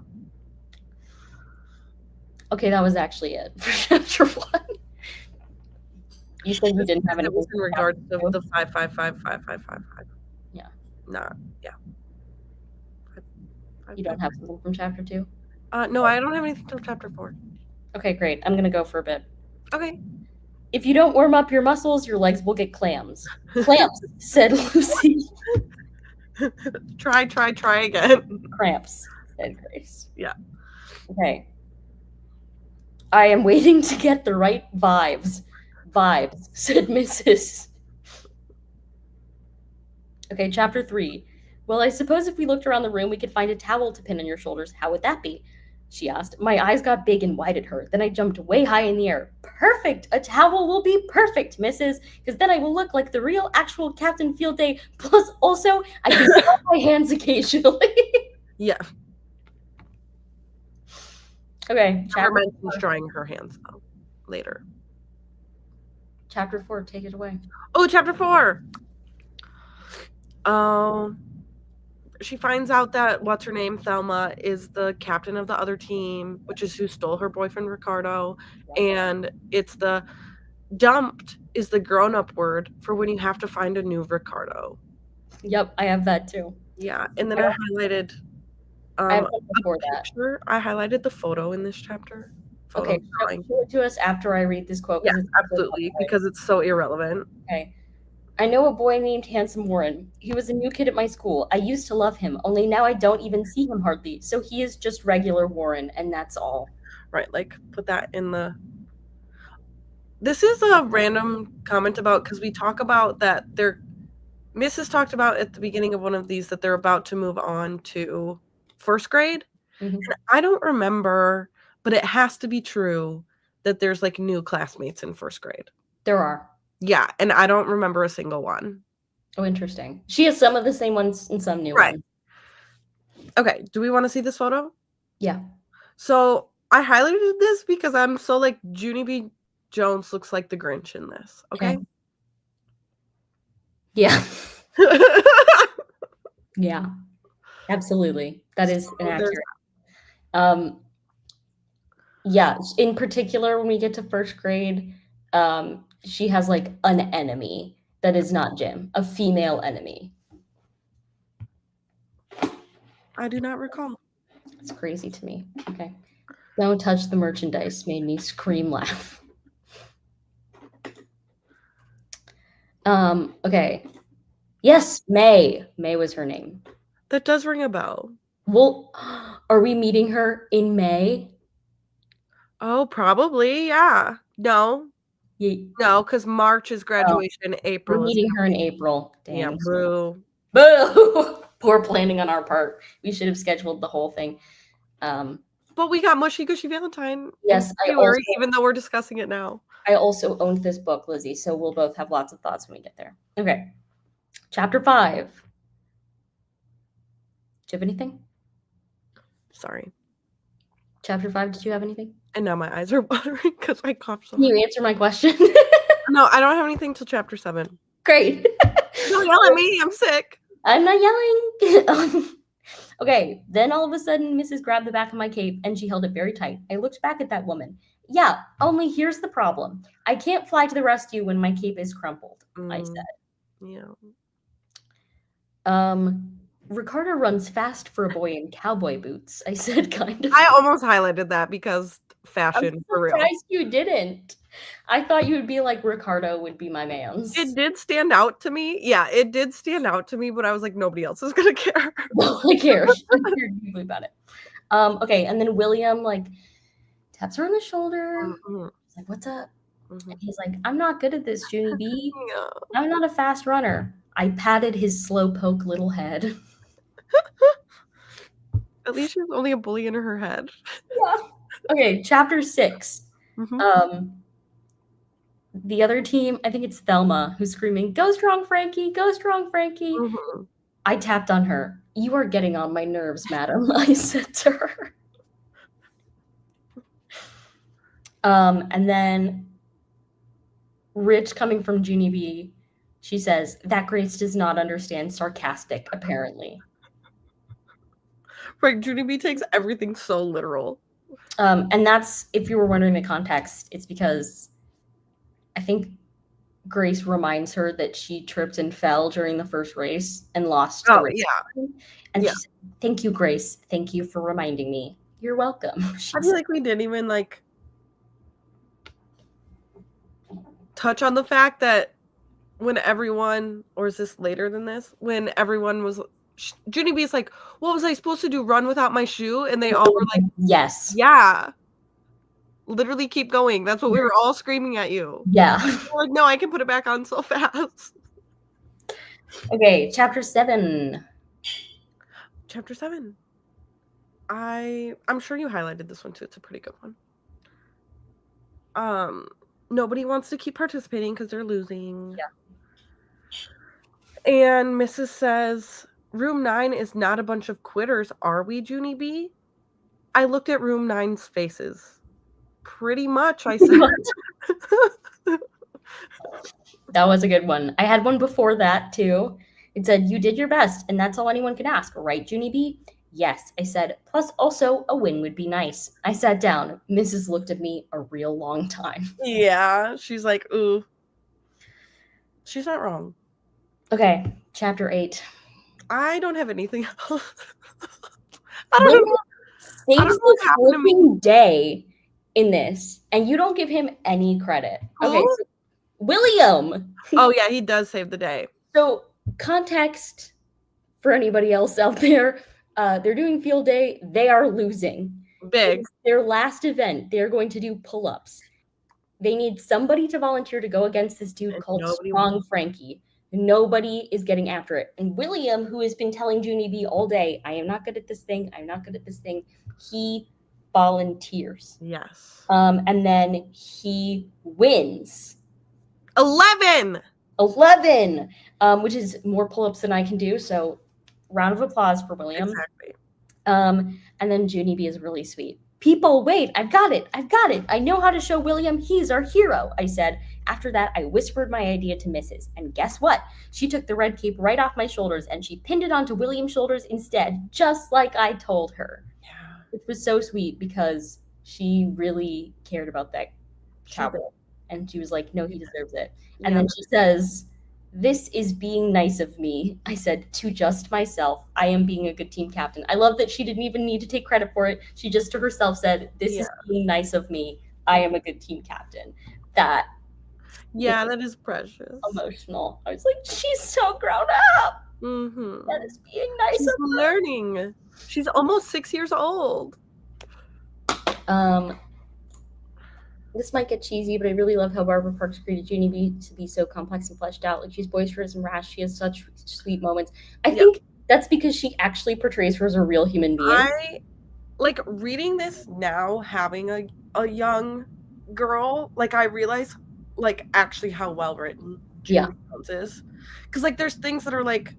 Okay, that was actually it for chapter 1. You said you didn't have anything in regards to the 5555555. Yeah. Not, yeah. You don't have something from chapter 2? No, I don't have anything till chapter 4. Okay, great. I'm gonna go for a bit. Okay. If you don't warm up your muscles, your legs will get clams. Clamps, said Lucy. Try again. Cramps, said Grace. Yeah. Okay. I am waiting to get the right vibes. Vibes, said Mrs. Okay, chapter 3. Well, I suppose if we looked around the room, we could find a towel to pin on your shoulders. How would that be? She asked. My eyes got big and wide at her. Then I jumped way high in the air. Perfect! A towel will be perfect, Mrs. Because then I will look like the real, actual Captain Field Day. Plus, also, I can hold my hands occasionally. Yeah. Okay. Never mentioned drying her hands, though. Later. Chapter 4, take it away. Oh, chapter 4! She finds out that what's-her-name, Thelma, is the captain of the other team, which is who stole her boyfriend, Ricardo. And it's the dumped is the grown-up word for when you have to find a new Ricardo. Yep, I have that too. Yeah, and then I highlighted I have before that. I highlighted the photo in this chapter. Okay, show it to us after I read this quote. Yeah, absolutely, because it's so irrelevant. Okay. I know a boy named Handsome Warren. He was a new kid at my school. I used to love him, only now I don't even see him hardly. So he is just regular Warren, and that's all. Right, like put that in the... This is a random comment about, because we talk about that Mrs. talked about at the beginning of one of these that they're about to move on to first grade. Mhm. And I don't remember, but it has to be true that there's like new classmates in first grade. There are. Yeah, and I don't remember a single one. Oh, interesting. She has some of the same ones and some new Right. ones. Okay, do we want to see this photo? Yeah. So I highlighted this because I'm so like Junie B. Jones looks like the Grinch in this. Okay. Yeah. Yeah. Absolutely. That is inaccurate. Yeah, in particular, when we get to first grade, she has like an enemy that is not Jim, a female enemy. I do not recall. It's crazy to me. Okay. Don't touch the merchandise made me scream laugh. Okay. Yes, May. May was her name. That does ring a bell. Well, are we meeting her in May? Oh, probably, yeah. No. Yeah. No, because March is graduation, April We're is meeting her in April. Dang. yeah, boo. Boo! Poor planning on our part. We should have scheduled the whole thing. But we got Mushy Gushy Valentine Yes, in February, even though we're discussing it now. I also owned this book, Lizzie, so we'll both have lots of thoughts when we get there. Okay. Chapter 5. Do you have anything? Sorry. Chapter 5, did you have anything? And now my eyes are watering because I coughed so Can hard. you answer my question? No, I don't have anything till chapter 7. Great. Don't yell at me, I'm sick. I'm not yelling. Okay, then all of a sudden, Mrs. grabbed the back of my cape and she held it very tight. I looked back at that woman. Yeah, only here's the problem. I can't fly to the rescue when my cape is crumpled, I said. Yeah. Ricardo runs fast for a boy in cowboy boots, I said, kind of. I almost highlighted that because fashion, for real. I'm surprised you didn't. I thought you would be like, Ricardo would be my man's. It did stand out to me. Yeah, it did stand out to me, but I was like, nobody else is gonna care. No, I care. I care deeply about it. Okay, and then William like taps her on the shoulder. Mhm. He's like, "What's up?" Mhm. And he's like, "I'm not good at this, Junie B. Yeah. I'm not a fast runner." I patted his slowpoke little head. At least she was only a bully in her head. Yeah. Okay, chapter 6. Mhm. The other team, I think it's Thelma, who's screaming, "Go strong, Frankie! Go strong, Frankie!" Mhm. I tapped on her. "You are getting on my nerves, madam," I said to her. And then Rich, coming from Junie B, she says, "That Grace does not understand sarcastic, apparently." Right, Junie B takes everything so literal. And that's, if you were wondering the context, it's because I think Grace reminds her that she tripped and fell during the first race and lost the race. Yeah. And she said, "Thank you, Grace. Thank you for reminding me." "You're welcome." I feel like we didn't even like touch on the fact that when everyone, or is this later than this? When everyone was, Junie B's like, "What was I supposed to do? Run without my shoe?" And they all were like, "Yes." Yeah. Literally keep going. That's what we were all screaming at you. Yeah. Like, no, I can put it back on so fast. Okay, chapter 7. Chapter 7. I'm sure you highlighted this one too. It's a pretty good one. Nobody wants to keep participating because they're losing. Yeah. And Mrs. says, "Room 9 is not a bunch of quitters, are we, Junie B?" I looked at room 9's faces. Pretty much, I said. That was a good one. I had one before that too. It said, "You did your best, and that's all anyone can ask, right, Junie B?" "Yes," I said. "Plus, also, a win would be nice." I sat down. Mrs. looked at me a real long time. Yeah, she's like, ooh. She's not wrong. Okay, chapter 8. I don't have anything else. William know saves what the happened to me. flipping day in this, and you don't give him any credit. Okay, Who? so William. Oh yeah, he does save the day. So context for anybody else out there, they're doing field day. They are losing. Big. It's their last event. They're going to do pull-ups. They need somebody to volunteer to go against this dude called Strong Frankie, Nobody is getting after it. And William, who has been telling Junie B all day, I am not good at this thing, I'm not good at this thing, he volunteers. Yes. And then he wins. 11! 11, which is more pull-ups than I can do. So round of applause for William. Exactly. And then Junie B is really sweet. People, wait, I've got it. I know how to show William he's our hero, I said. After that, I whispered my idea to Mrs. And guess what? She took the red cape right off my shoulders and she pinned it onto William's shoulders instead, just like I told her. Yeah. Which was so sweet because she really cared about that cowboy. And she was like, no, he deserves it. And then she says, this is being nice of me. I said, to just myself, I am being a good team captain. I love that she didn't even need to take credit for it. She just to herself said, this is being nice of me. I am a good team captain. That is precious. Emotional. I was like, she's so grown up. Mm-hmm. That is being nice She's of her. learning. She's almost 6 years old. This might get cheesy, but I really love how Barbara Parks created Junie B to be so complex and fleshed out. Like, she's boisterous and rash. She has such sweet moments. I think that's because she actually portrays her as a real human being. I like reading this now, having a young girl. Like, I realize, like, actually how well written Junie B is. Because, like, there's things that are like,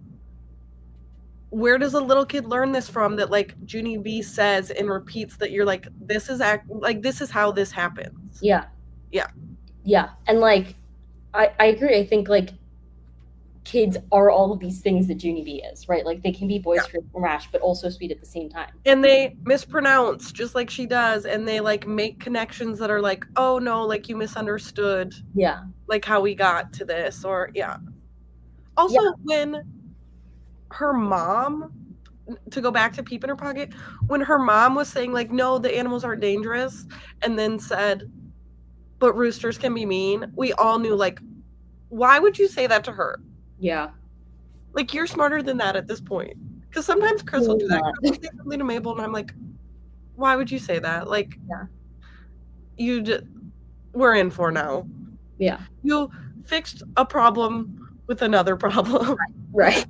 where does a little kid learn this from? That like Junie B says and repeats that you're like, this is how this happens. Yeah. And like, I agree. I think like kids are all of these things that Junie B is, right? Like, they can be boisterous and rash, but also sweet at the same time. And they mispronounce just like she does, and they like make connections that are like, oh no, like you misunderstood. Yeah. Like how we got to this, or Also, when her mom, to go back to Peep in her pocket, when her mom was saying like, no, the animals aren't dangerous, and then said, but roosters can be mean, we all knew, like, why would you say that to her? Yeah. Like, you're smarter than that at this point. Because sometimes Chris will do that. Chris will say something to Mabel, and I'm like, why would you say that? Like, we're in for now. Yeah. You fixed a problem with another problem. Right.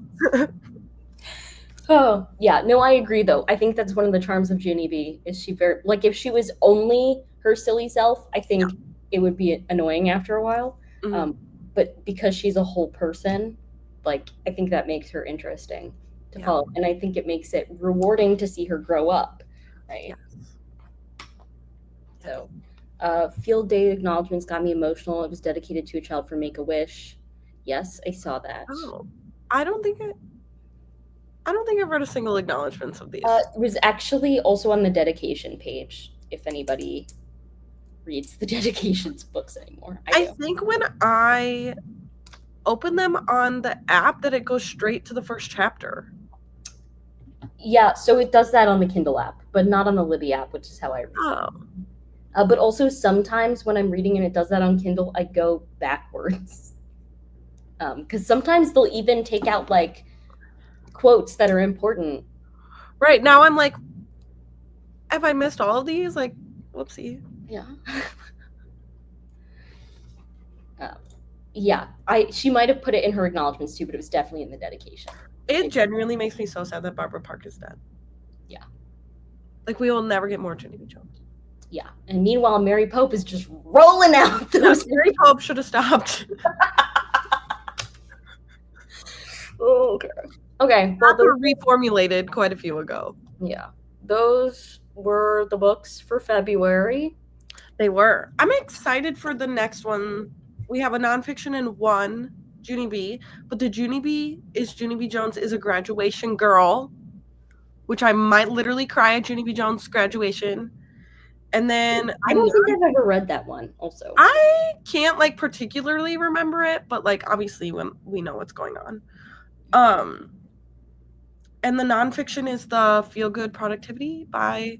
Oh, yeah. No, I agree, though. I think that's one of the charms of Junie B, is she very, like, if she was only her silly self, I think it would be annoying after a while. Mm-hmm. But because she's a whole person, like, I think that makes her interesting to follow. And I think it makes it rewarding to see her grow up, right? So, field day acknowledgements got me emotional. It was dedicated to a child from Make-A-Wish. Yes, I saw that. Oh, I don't think I've read a single acknowledgement of these. It was actually also on the dedication page, if anybody reads the dedications books anymore. I think when I open them on the app that it goes straight to the first chapter. Yeah, so it does that on the Kindle app, but not on the Libby app, which is how I read it. But also sometimes when I'm reading and it does that on Kindle, I go backwards. Because sometimes they'll even take out like quotes that are important. Right, now I'm like, have I missed all of these? Like, whoopsie. Yeah. She might have put it in her acknowledgements too, but it was definitely in the dedication. It genuinely makes me so sad that Barbara Park is dead. Yeah. Like, we will never get more Junie B. Jones. Yeah. And meanwhile, Mary Pope is just rolling out those. Mary Pope should have stopped. Okay. Well, they were reformulated quite a few ago. Yeah. Those were the books for February. They were. I'm excited for the next one. We have a nonfiction and one Junie B, but the Junie B Jones is a graduation girl, which I might literally cry at Junie B. Jones' graduation. And then I don't think I've ever read that one also. I can't like particularly remember it, but like obviously when we know what's going on. And the nonfiction is the Feel Good Productivity by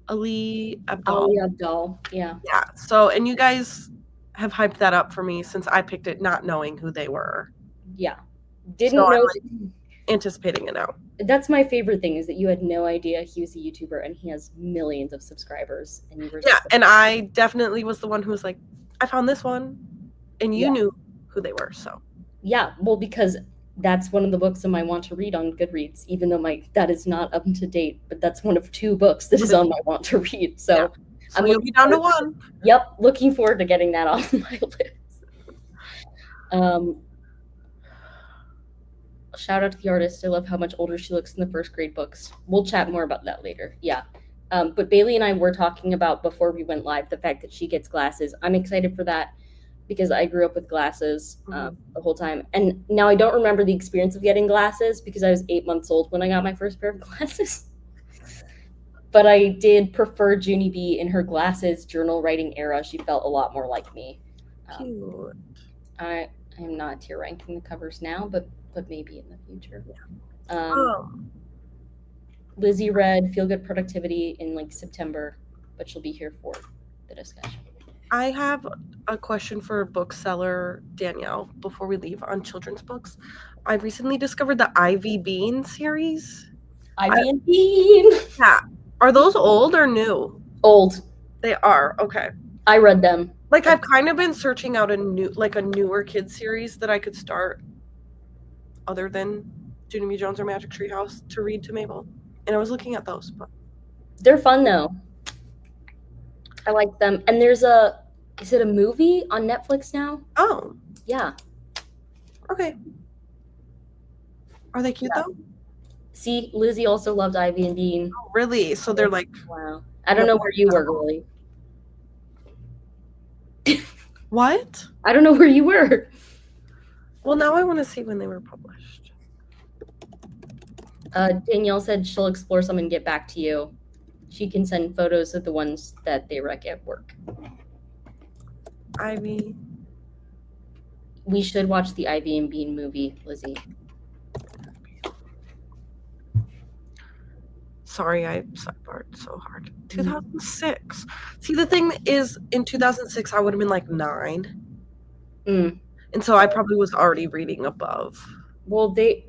Ali Abdaal. Yeah. Yeah. So, and you guys have hyped that up for me since I picked it not knowing who they were. Yeah. Didn't know. I'm, like, anticipating it now. That's my favorite thing, is that you had no idea he was a YouTuber and he has millions of subscribers. And you were and I definitely was the one who was like, I found this one, and you knew who they were. So Yeah, well, because that's one of the books on my want to read on Goodreads, even though that is not up to date, but that's one of 2 books that is on my want to read. So Yeah. So you'll be down to 1. Yep, looking forward to getting that off my list. Shout out to the artist. I love how much older she looks in the first grade books. We'll chat more about that later. Yeah. But Bailey and I were talking about before we went live the fact that she gets glasses. I'm excited for that because I grew up with glasses the whole time. And now I don't remember the experience of getting glasses because I was 8 months old when I got my first pair of glasses. But I did prefer Junie B in her glasses journal writing era. She felt a lot more like me. Cute. I am not tier ranking the covers now, but maybe in the future. Lizzie read Feel Good Productivity in like September, but she'll be here for the discussion. I have a question for bookseller Danielle before we leave on children's books. I recently discovered the Ivy Bean series. Ivy and Bean. Yeah. Are those old or new? Old. They are. Okay. I read them. Like I've kind of been searching out a newer kid series that I could start other than Junie B. Jones or Magic Tree House to read to Mabel. And I was looking at those, but they're fun though. I like them. And there's is it a movie on Netflix now? Oh. Yeah. Okay. Are they cute though? See, Lizzie also loved Ivy and Bean. Oh, really? So they're like, wow. I don't know where you were, really. What? I don't know where you were. Well, now I want to see when they were published. Danielle said she'll explore some and get back to you. She can send photos of the ones that they rec at work. Ivy. We should watch the Ivy and Bean movie, Lizzie. Sorry, I sidebarred so hard. 2006. See, the thing is, in 2006, I would have been like 9. And so I probably was already reading above. Well, they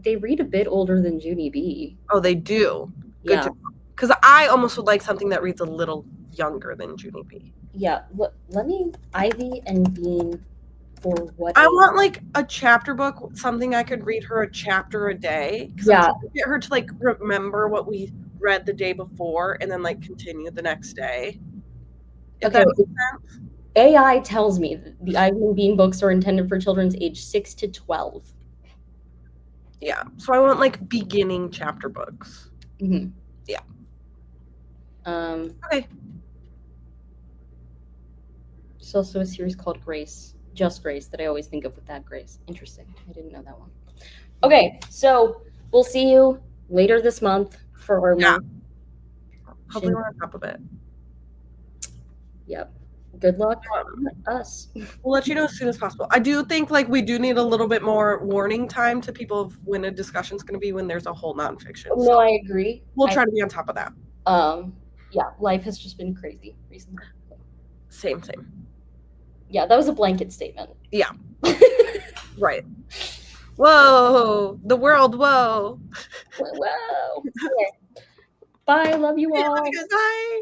read a bit older than Junie B. Oh, they do? Good to know. Because I almost would like something that reads a little younger than Junie B. Yeah, let me Ivy and Bean for what I want like a chapter book, something I could read her a chapter a day. Yeah. I'm trying to get her to like remember what we read the day before and then like continue the next day. If that makes sense. AI tells me that the Ivy and Bean books are intended for children's age 6 to 12. Yeah. So I want like beginning chapter books. Mm-hmm. Yeah. Okay. There's also a series called Grace, Just Grace, that I always think of with that Grace. Interesting. I didn't know that one. Okay, so we'll see you later this month for our month. Hopefully we're on top of it. Yep. Good luck us. We'll let you know as soon as possible. I do think like we do need a little bit more warning time to people of when a discussion's going to be when there's a whole nonfiction. No, so I agree. We'll try to be on top of that. Yeah, life has just been crazy recently. Same. Yeah, that was a blanket statement. Yeah. Right. Whoa, the world, whoa. Whoa. Okay. Bye, love you all. Bye.